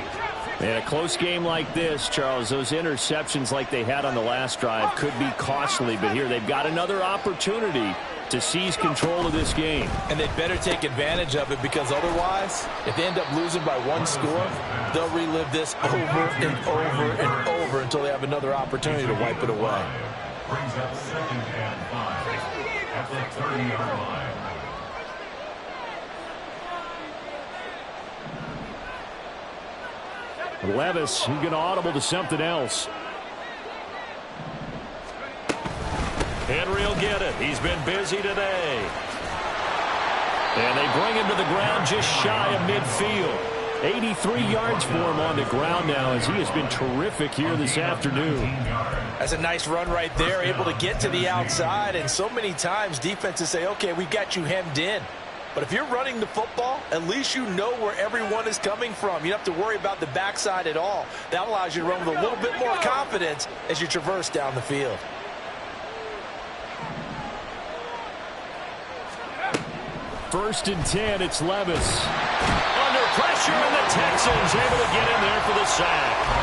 In a close game like this, Charles, those interceptions like they had on the last drive could be costly, but here they've got another opportunity to seize control of this game. And they'd better take advantage of it because otherwise, if they end up losing by 1 score, they'll relive this over and over and over until they have another opportunity to wipe it away. Brings up 2nd and 5 at the 30-yard line. Levis, who's going to audible to something else. Henry will get it. He's been busy today. And they bring him to the ground just shy of midfield. 83 yards for him on the ground now as he has been terrific here this afternoon. That's a nice run right there, able to get to the outside. And so many times defenses say, okay, we've got you hemmed in. But if you're running the football, at least you know where everyone is coming from. You don't have to worry about the backside at all. That allows you to run with a little bit more confidence as you traverse down the field. First and 10, it's Levis. Under pressure, and the Texans able to get in there for the sack.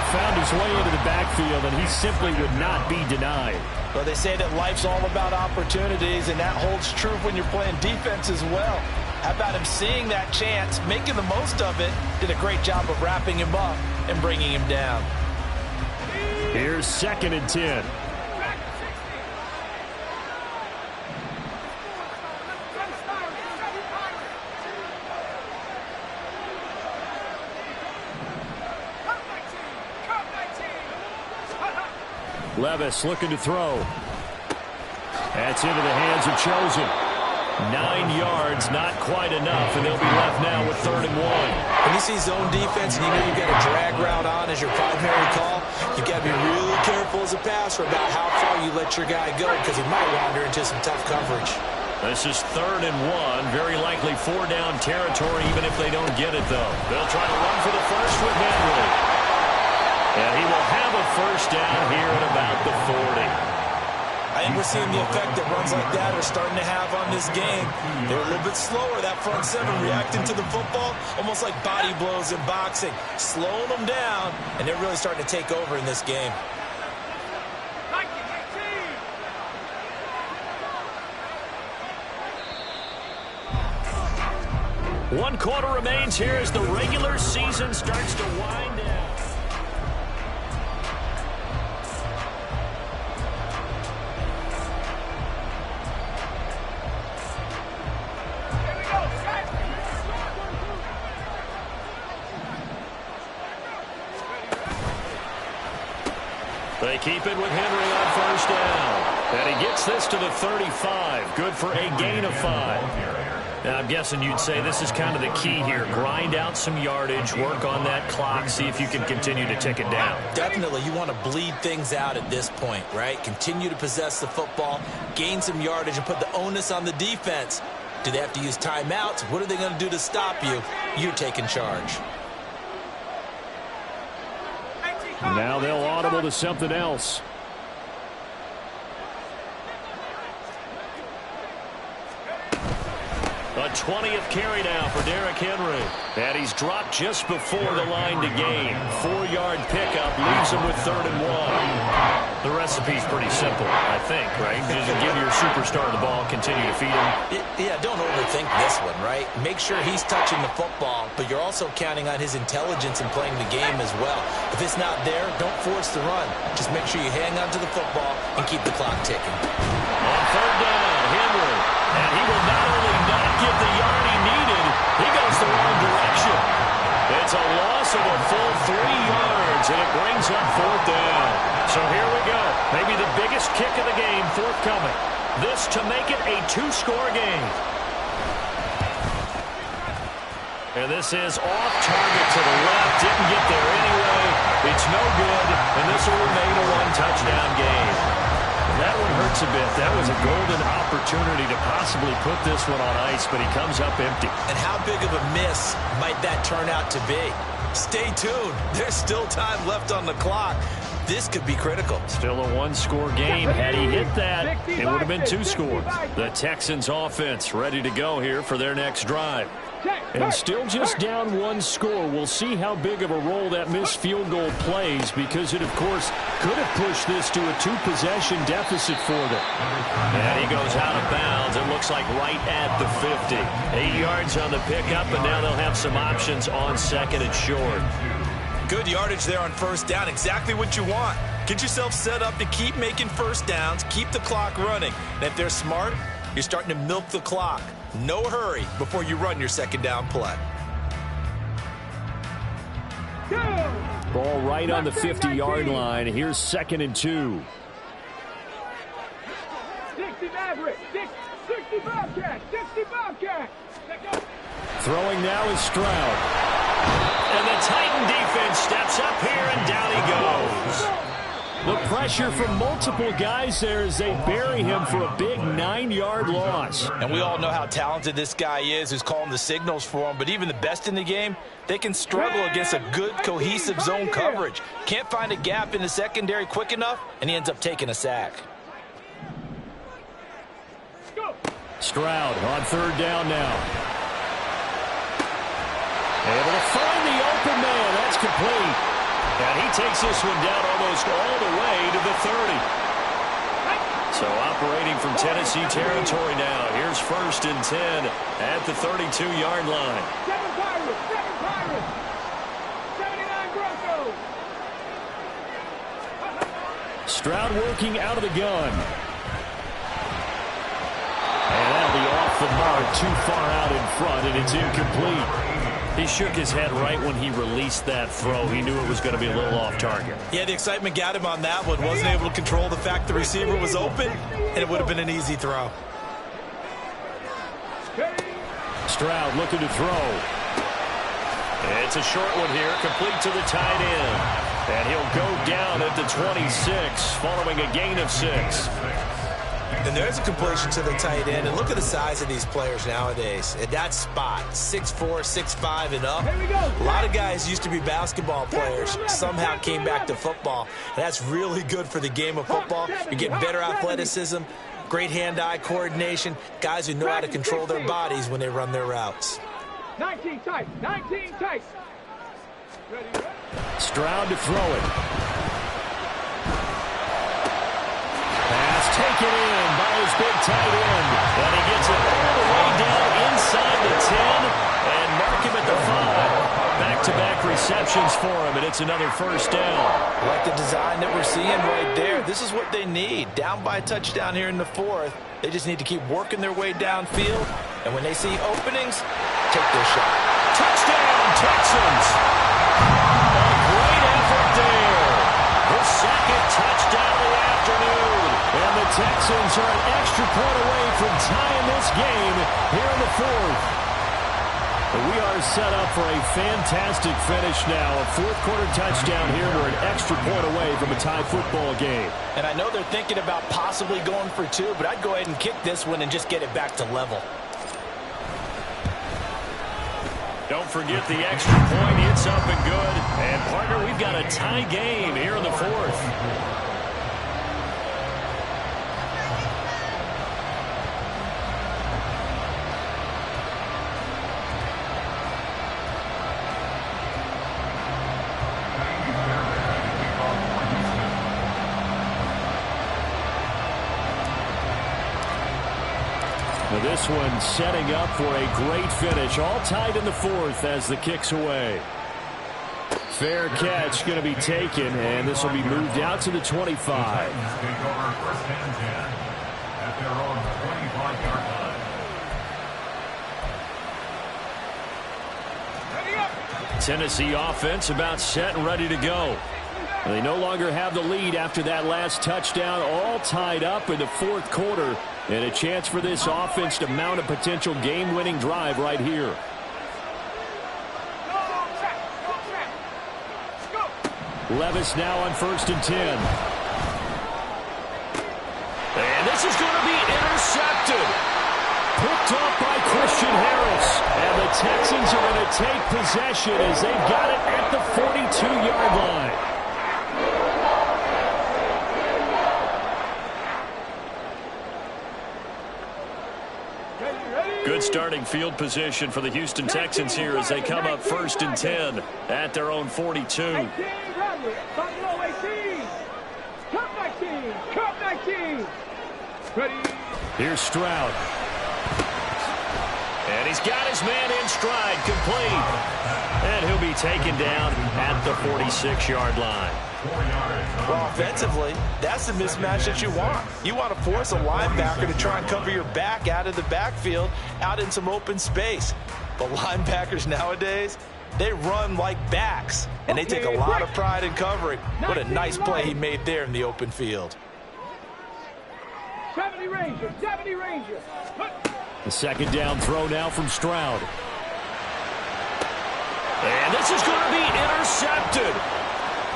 Found his way into the backfield, and he simply would not be denied. Well, they say that life's all about opportunities, and that holds true when you're playing defense as well. How about him seeing that chance, making the most of it, did a great job of wrapping him up and bringing him down. Here's 2nd and 10. Levis looking to throw. That's into the hands of Chosen. 9 yards, not quite enough, and they'll be left now with 3rd and 1. When you see zone defense and you know you've got a drag route on as your primary call, you've got to be really careful as a passer about how far you let your guy go because he might wander into some tough coverage. This is 3rd and 1. Very likely 4-down territory even if they don't get it, though. They'll try to run for the first with Henry. And he will have a first down here at about the 40. I think we're seeing the effect that runs like that are starting to have on this game. They're a little bit slower, that front seven, reacting to the football, almost like body blows in boxing, slowing them down, and they're really starting to take over in this game. One quarter remains here as the regular season starts to wind down. They keep it with Henry on first down. And he gets this to the 35. Good for a gain of 5. Now, I'm guessing you'd say this is kind of the key here. Grind out some yardage, work on that clock, see if you can continue to tick it down. Definitely. You want to bleed things out at this point, right? Continue to possess the football, gain some yardage, and put the onus on the defense. Do they have to use timeouts? What are they going to do to stop you? You're taking charge. Now they'll audible to something else. A 20th carry now for Derrick Henry. And he's dropped just before the line to gain. 4-yard pickup leaves him with 3rd and 1. The recipe's pretty simple, I think, right? Just give your superstar the ball, continue to feed him. Yeah, don't overthink this one, right? Make sure he's touching the football, but you're also counting on his intelligence in playing the game as well. If it's not there, don't force the run. Just make sure you hang on to the football and keep the clock ticking. On 3rd down, Henry. And he will not only not get the yard he needed, he goes the wrong direction. It's a loss of a full 3 yards, and it brings up 4th down. So here we go. Maybe the biggest kick of the game forthcoming. This to make it a 2-score game. And this is off target to the left. Didn't get there anyway. It's no good, and this will remain a 1-touchdown game. That one hurts a bit. That was a golden opportunity to possibly put this one on ice, but he comes up empty. And how big of a miss might that turn out to be? Stay tuned. There's still time left on the clock. This could be critical. Still a 1-score game. Had he hit that, it would have been 2 scores. The Texans offense ready to go here for their next drive. And still just down 1 score. We'll see how big of a role that missed field goal plays because it, of course, could have pushed this to a 2-possession deficit for them. And he goes out of bounds. It looks like right at the 50. 8 yards on the pickup, and now they'll have some options on 2nd and short. Good yardage there on 1st down. Exactly what you want. Get yourself set up to keep making 1st downs, keep the clock running. And if they're smart, you're starting to milk the clock. No hurry before you run your 2nd down play. Ball right on the 50-yard line. Here's 2nd and 2. 60 Maverick, 60 Bobcat, 60 Bobcat. Throwing now is Stroud. And the Titan defense steps up here, and down he goes. The pressure from multiple guys there as they bury him for a big 9-yard loss. And we all know how talented this guy is who's calling the signals for him, but even the best in the game, they can struggle against a good, cohesive zone coverage. Can't find a gap in the secondary quick enough, and he ends up taking a sack. Stroud on 3rd down now. Able to find the open man. That's complete. And he takes this one down almost all the way to the 30. So operating from Tennessee territory now. Here's 1st and 10 at the 32-yard line. 7 Pirates, 79 Broncos. Stroud working out of the gun. And that'll be off the mark, too far out in front, and it's incomplete. He shook his head right when he released that throw. He knew it was going to be a little off target. Yeah, the excitement got him on that one. Wasn't able to control the fact the receiver was open, and it would have been an easy throw. Stroud looking to throw. It's a short one here, complete to the tight end. And he'll go down at the 26, following a gain of 6. And there's a completion to the tight end. And look at the size of these players nowadays. At that spot, 6'4", 6'5", and up. A lot of guys used to be basketball players, somehow came back to football. And that's really good for the game of football. You get better athleticism, great hand-eye coordination, guys who know how to control their bodies when they run their routes. 19 tight, 19 tight. Stroud to throw it. Pass taken in by his big tight end. And he gets it all the way down inside the 10 and mark him at the 5. Back-to-back receptions for him, and it's another first down. Like the design that we're seeing right there, this is what they need. Down by a touchdown here in the 4th. They just need to keep working their way downfield. And when they see openings, take their shot. Touchdown, Texans! A great effort there. The second touchdown of the afternoon. And the Texans are an extra point away from tying this game here in the 4th. We are set up for a fantastic finish now. A fourth-quarter touchdown here. We're an extra point away from a tie football game. And I know they're thinking about possibly going for 2, but I'd go ahead and kick this one and just get it back to level. Don't forget the extra point. It's up and good. And, partner, we've got a tie game here in the 4th. This one setting up for a great finish. All tied in the 4th as the kick's away. Fair catch going to be taken, and this will be moved out to the 25. Take over first and 10 at their own 25-yard line. Tennessee offense about set and ready to go. They no longer have the lead after that last touchdown. All tied up in the 4th quarter. And a chance for this offense to mount a potential game-winning drive right here. Levis now on 1st and 10. And this is going to be intercepted. Picked up by Christian Harris. And the Texans are going to take possession as they've got it at the 42-yard line. Good starting field position for the Houston Texans here as they come up 1st and 10 at their own 42. 18, Buffalo 18. Cup 19. Cup 19. Ready. Here's Stroud. And he's got his man in stride, complete. And he'll be taken down at the 46-yard line. Well, offensively, that's the mismatch that you want. You want to force a linebacker to try and cover your back out of the backfield, out in some open space. But linebackers nowadays, they run like backs, and they take a lot of pride in covering. What a nice play he made there in the open field. 70 Rangers. 70 Rangers. The second down throw now from Stroud. And this is going to be intercepted.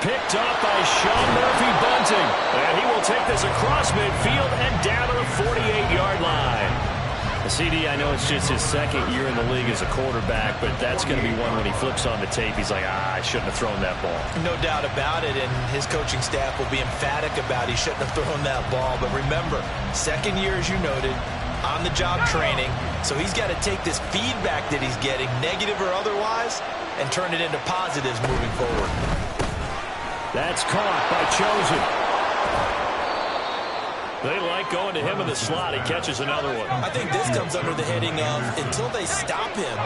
Picked up by Sean Murphy-Bunting. And he will take this across midfield and down to the 48-yard line. CD, I know it's just his second year in the league as a quarterback, but that's going to be one when he flips on the tape. He's like, I shouldn't have thrown that ball. No doubt about it, and his coaching staff will be emphatic about he shouldn't have thrown that ball. But remember, second year, as you noted, on-the-job training. So he's got to take this feedback that he's getting, negative or otherwise, and turn it into positives moving forward. That's caught by Chosen. They like going to him in the slot. He catches another one. I think this comes under the heading of, until they stop him,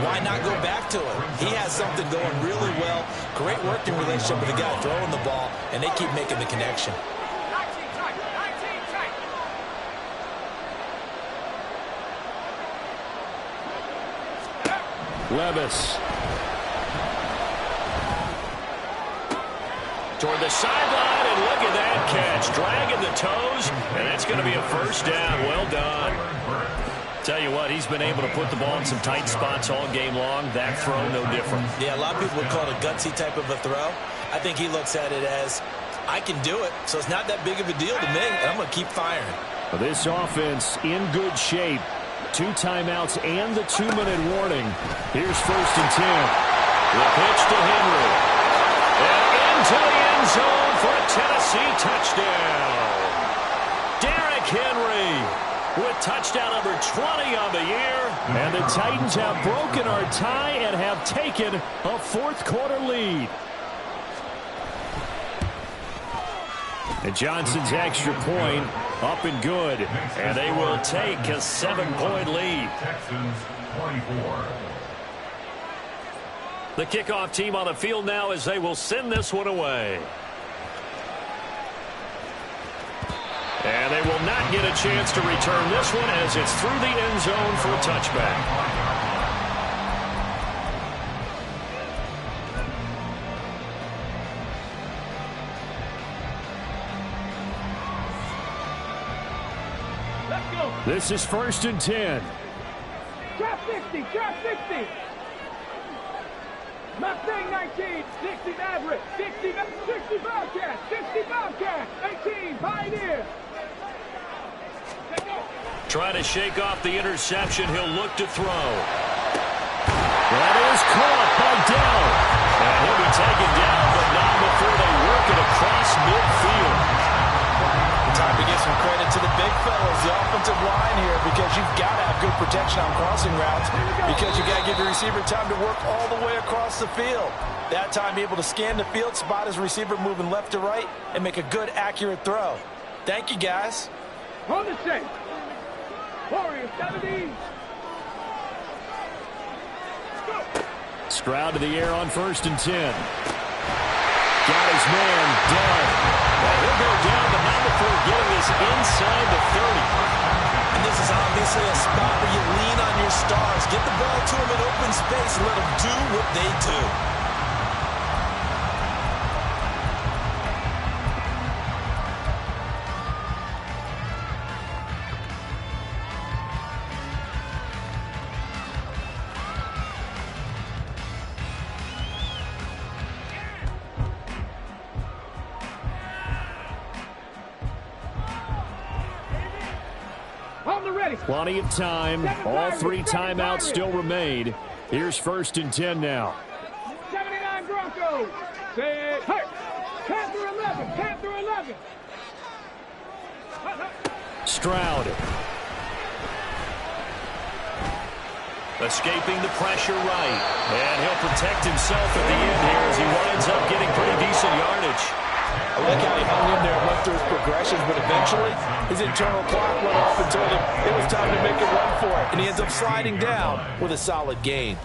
why not go back to him? He has something going really well. Great working relationship with the guy throwing the ball, and they keep making the connection. 19 tight. 19 tight. Levis. Toward the sideline, and look at that catch. Dragging the toes, and that's going to be a first down. Well done. Tell you what, he's been able to put the ball in some tight spots all game long. That throw, no different. Yeah, a lot of people would call it a gutsy type of a throw. I think he looks at it as, I can do it, so it's not that big of a deal to me, and I'm going to keep firing. This offense in good shape. 2 timeouts and the 2-minute warning. Here's 1st and 10. The pitch to Henry. And into the end zone for a Tennessee touchdown. Derrick Henry with touchdown number 20 on the year. And the Titans have broken our tie and have taken a 4th quarter lead. And Johnson's extra point up and good. And they will take a 7-point lead. Texans 24. The kickoff team on the field now as they will send this one away. And they will not get a chance to return this one as it's through the end zone for a touchback. This is 1st and 10. Trap 60, trap 60. Mustang 19, 60 Maverick, 60 Bobcat, 60 Bobcat, 18 Pioneer. Trying to shake off the interception. He'll look to throw. That is caught by Dell. And he'll be taken down, but not before they work it across midfield. Time to give some credit to the big fellas, the offensive line here, because you've got to have good protection on crossing routes, because you got to give the receiver time to work all the way across the field. That time, able to scan the field, spot his receiver moving left to right, and make a good, accurate throw. Thank you, guys. On the shape. Warriors 70. Go. Stroud to the air on 1st and 10. Got his man, Dell. He'll go down, but not before getting this inside the 30. And this is obviously a spot where you lean on your stars. Get the ball to them in open space and let them do what they do. Plenty of time. All 3 timeouts still remain. Here's 1st and 10 now. 79 Broncos. Set. Hurt. Panther 11. Panther 11. Stroud. Escaping the pressure right. And he'll protect himself at the end here as he winds up getting pretty decent yardage. I like how he hung in there and went through his progressions, but eventually his internal clock went off and told him it was time to make a run for it. And he ends up sliding down with a solid gain.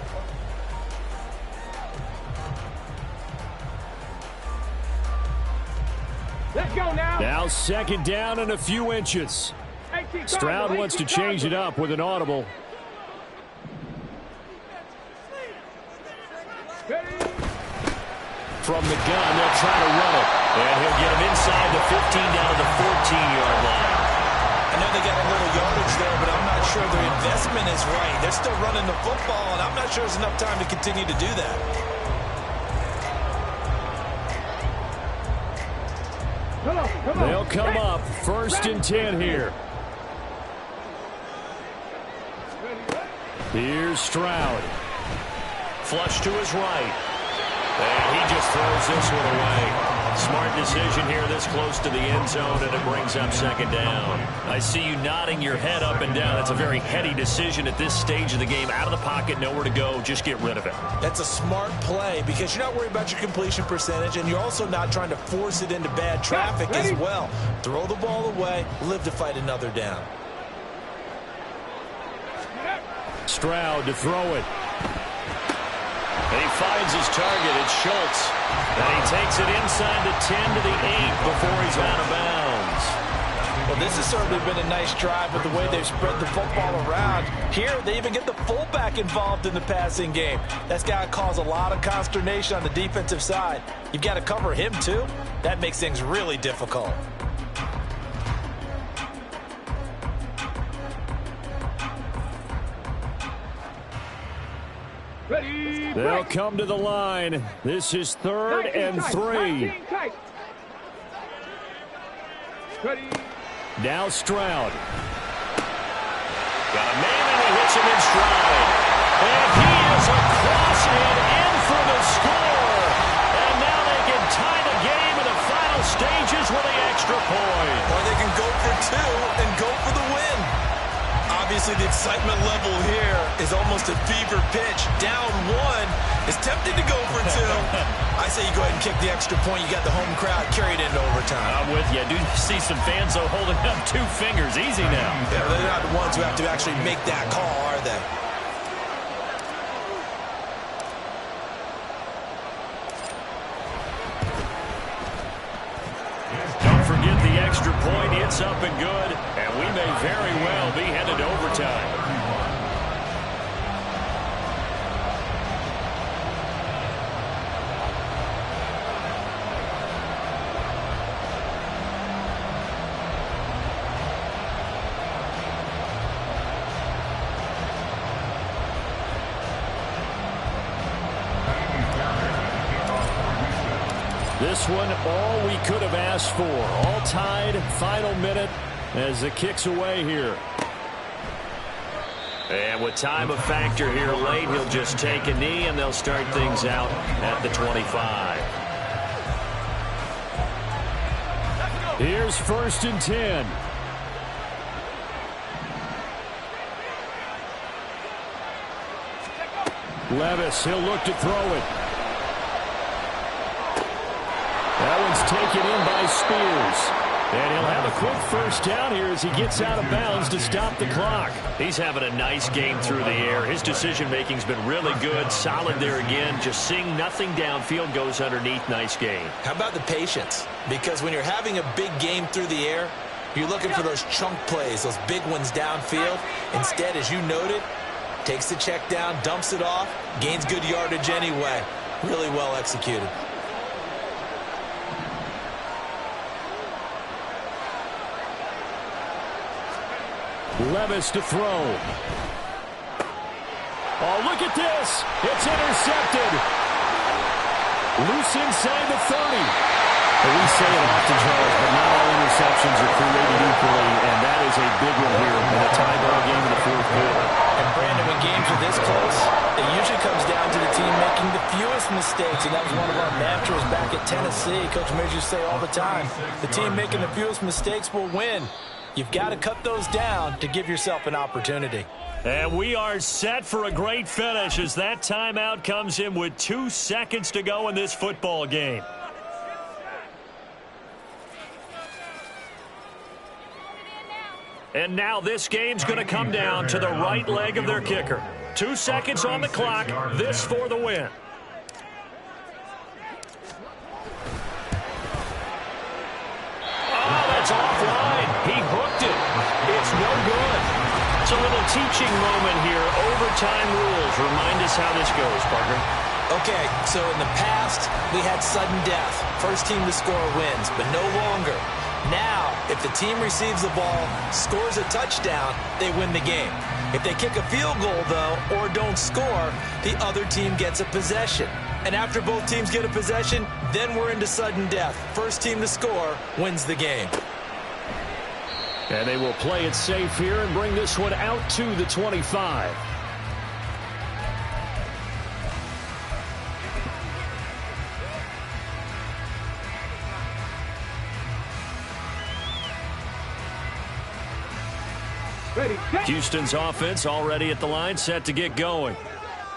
Let's go now. Now 2nd down and a few inches. Stroud wants to change it up with an audible. From the gun, they'll try to run it. And he'll get him inside the 15 down to the 14-yard line. I know they got a little yardage there, but I'm not sure their investment is right. They're still running the football, and I'm not sure there's enough time to continue to do that. Come on. They'll come up 1st and 10 here. Here's Stroud. Flush to his right. And he just throws this one away. Smart decision here this close to the end zone, and it brings up 2nd down. I see you nodding your head up and down. It's a very heady decision at this stage of the game. Out of the pocket, nowhere to go. Just get rid of it. That's a smart play because you're not worried about your completion percentage, and you're also not trying to force it into bad traffic as well. Throw the ball away, live to fight another down. Stroud to throw it. And he finds his target. It's Schultz. And he takes it inside the 10 to the 8 before he's out of bounds. Well, this has certainly been a nice drive with the way they've spread the football around. Here, they even get the fullback involved in the passing game. That's got to cause a lot of consternation on the defensive side. You've got to cover him, too. That makes things really difficult. Ready, They'll break. come to the line. This is 3rd and 3. Ready. Now Stroud. Got a man and he hits him in stride. And he is across and in for the score. And now they can tie the game in the final stages with the extra point. Or they can go for 2 and go for the win. Obviously, the excitement level here is almost a fever pitch. Down 1 is tempted to go for 2. I say you go ahead and kick the extra point. You got the home crowd carried into overtime. I'm with you. I do see some fans, though, holding up 2 fingers. Easy now. Yeah, they're not the ones who have to actually make that call, are they? Don't forget the extra point. It's up and good. And we may very well be headed to overtime. This one, all we could have asked for. All tied, final minute as it kicks away here. And with time a factor here late, he'll just take a knee and they'll start things out at the 25. Here's 1st and 10. Levis, he'll look to throw it. That one's taken in by Spears. And he'll have a quick first down here as he gets out of bounds to stop the clock. He's having a nice game through the air. His decision-making's been really good. Solid there again. Just seeing nothing downfield, goes underneath. Nice game. How about the patience? Because when you're having a big game through the air, you're looking for those chunk plays, those big ones downfield. Instead, as you noted, takes the check down, dumps it off, gains good yardage anyway. Really well executed. Levis to throw. Oh, look at this. It's intercepted. Loose inside the 30. We say it often, Charles, but not all interceptions are created equally, and that is a big one here in a tie ball game in the 4th quarter. And Brandon, when games are this close, it usually comes down to the team making the fewest mistakes, and that was one of our mantras back at Tennessee. Coach Majors say all the time, the team making the fewest mistakes will win. You've got to cut those down to give yourself an opportunity. And we are set for a great finish as that timeout comes in with 2 seconds to go in this football game. And now this game's going to come down to the right leg of their kicker. 2 seconds on the clock. This for the win. Oh, that's offline. He hooked it. It's no good. It's a little teaching moment here. Overtime rules. Remind us how this goes, Parker. Okay, so in the past, we had sudden death. First team to score wins, but no longer. Now, if the team receives the ball, scores a touchdown, they win the game. If they kick a field goal, though, or don't score, the other team gets a possession. And after both teams get a possession, then we're into sudden death. First team to score wins the game. And they will play it safe here and bring this one out to the 25. Houston's offense already at the line, set to get going.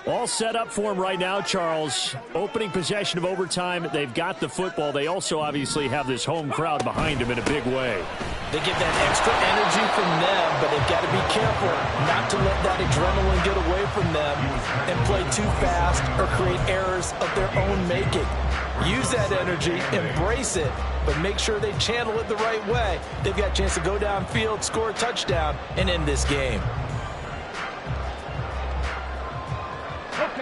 All set up for him right now, Charles. Opening possession of overtime. They've got the football. They also obviously have this home crowd behind them in a big way. They get that extra energy from them, but they've got to be careful not to let that adrenaline get away from them and play too fast or create errors of their own making. Use that energy, embrace it, but make sure they channel it the right way. They've got a chance to go downfield, score a touchdown, and end this game.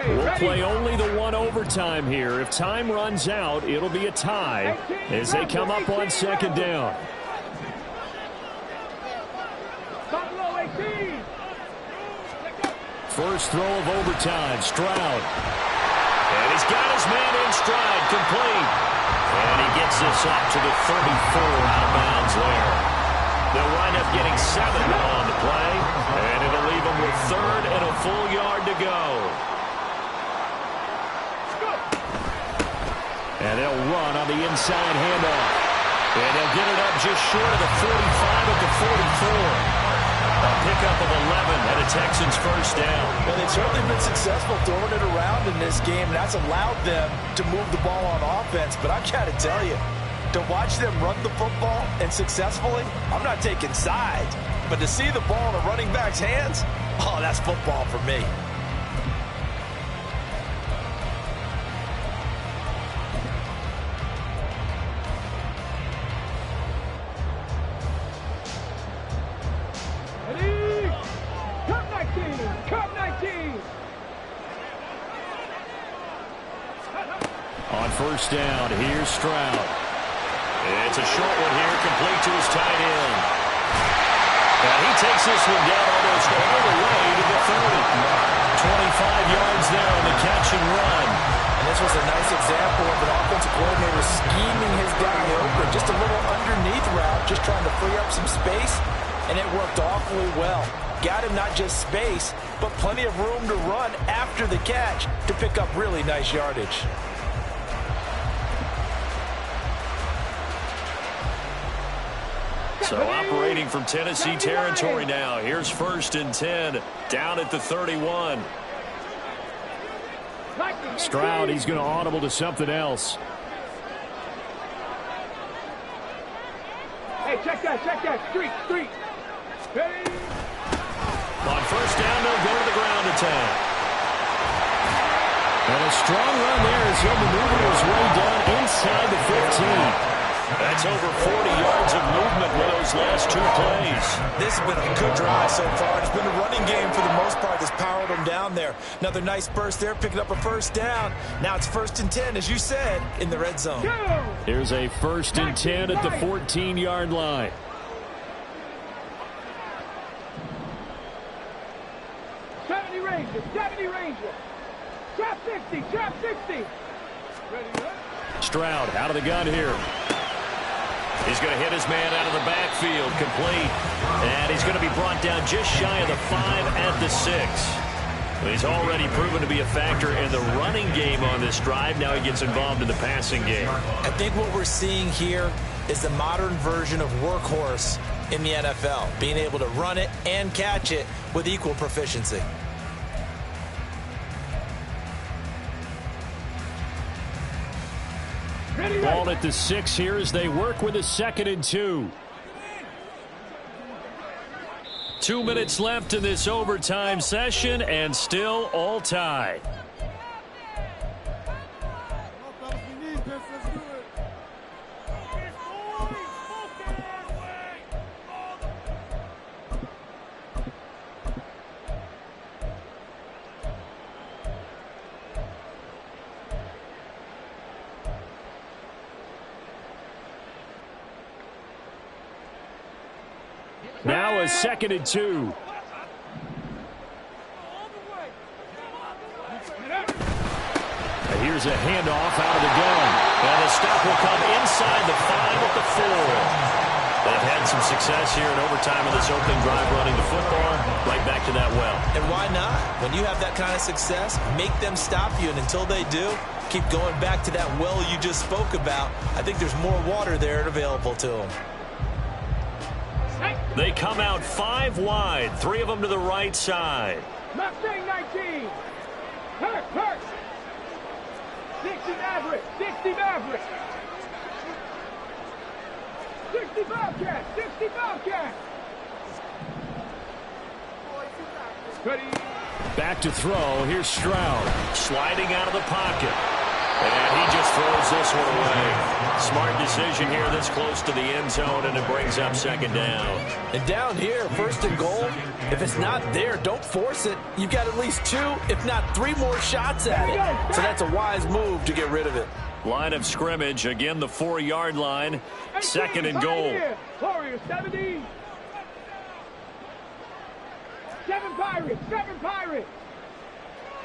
We'll play only the one overtime here. If time runs out, it'll be a tie as they come up on second down. first throw of overtime. Stroud. And he's got his man in stride, complete. And he gets this up to the 34 out of bounds there. They'll wind up getting 7 on the play, and it'll leave them with 3rd and a full yard to go. And they'll run on the inside handoff. And they'll get it up just short of the 45 at the 44. A pickup of 11 and a Texans first down. Well, they've certainly been successful throwing it around in this game, and that's allowed them to move the ball on offense. But I've got to tell you, to watch them run the football and successfully, I'm not taking sides. But to see the ball in a running back's hands, oh, that's football for me. On first down, here's Stroud. It's a short one here, complete to his tight end. And he takes this one down almost all the way to the 30. 25 yards there on the catch and run. And this was a nice example of an offensive coordinator scheming his guy open. Just a little underneath route, just trying to free up some space, and it worked awfully well. Got him not just space, but plenty of room to run after the catch to pick up really nice yardage. So operating from Tennessee territory now. Here's 1st and 10, down at the 31. Stroud, he's going to audible to something else. Hey, check that. Street. Ready? On first down, they'll go to the ground attack. And a strong run there as he'll maneuver his way down inside the 15. That's over 40 yards of movement with those last 2 plays. This has been a good drive so far. It's been a running game for the most part that's powered them down there. Another nice burst there, picking up a first down. Now it's 1st and 10, as you said, in the red zone. Here's a 1st and 10 at the 14-yard line. Ranger. Trap 60. Ready, Stroud out of the gun here. He's going to hit his man out of the backfield, complete. And he's going to be brought down just shy of the 5 at the 6. He's already proven to be a factor in the running game on this drive. Now he gets involved in the passing game. I think what we're seeing here is the modern version of workhorse in the NFL, being able to run it and catch it with equal proficiency. Ball at the 6 here as they work with a 2nd and 2. 2 minutes left in this overtime session, and still all tied. Now a 2nd and 2. And here's a handoff out of the gun. And the stop will come inside the 5 at the 4. They've had some success here in overtime in this opening drive running the football. Right back to that well. And why not? When you have that kind of success, make them stop you. And until they do, keep going back to that well you just spoke about. I think there's more water there available to them. They come out 5 wide, 3 of them to the right side. Mustang 19. Hurt. 60 Maverick. 60 Bobcat. Ready. Back to throw. Here's Stroud. Sliding out of the pocket. And he just throws this one away. Smart decision here this close to the end zone, and it brings up 2nd down. And down here, 1st and goal, if it's not there, don't force it. You've got at least 2, if not 3 more shots at it. So that's a wise move to get rid of it. Line of scrimmage, again the 4-yard line. 2nd and goal. Warriors 70. 7 Pirates.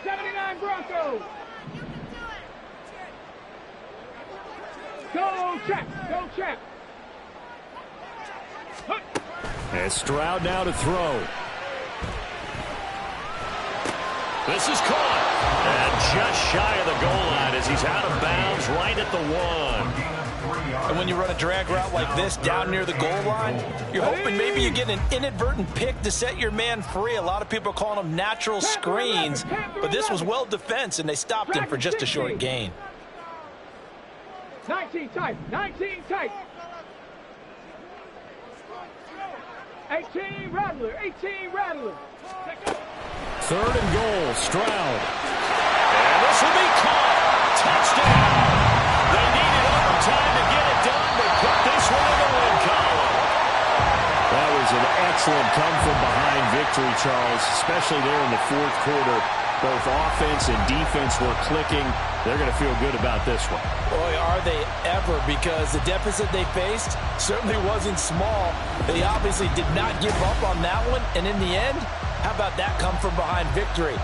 79 Broncos. Go, Chap. Go, Chap. And Stroud now to throw. This is caught. And just shy of the goal line as he's out of bounds right at the 1. And when you run a drag route like this down near the goal line, you're hoping maybe you get an inadvertent pick to set your man free. A lot of people are calling them natural screens, but this was well defense, and they stopped him for just a short gain. 19 tight. 19 tight. 18 Rattler. 18 Rattler. 3rd and goal, Stroud. And this will be caught. Touchdown. They needed overtime to get it done, but put this one in the win column. That was an excellent come-from-behind victory, Charles, especially there in the 4th quarter. Both offense and defense were clicking. They're going to feel good about this one. Boy, are they ever, because the deficit they faced certainly wasn't small. They obviously did not give up on that one, and in the end, how about that come-from-behind victory?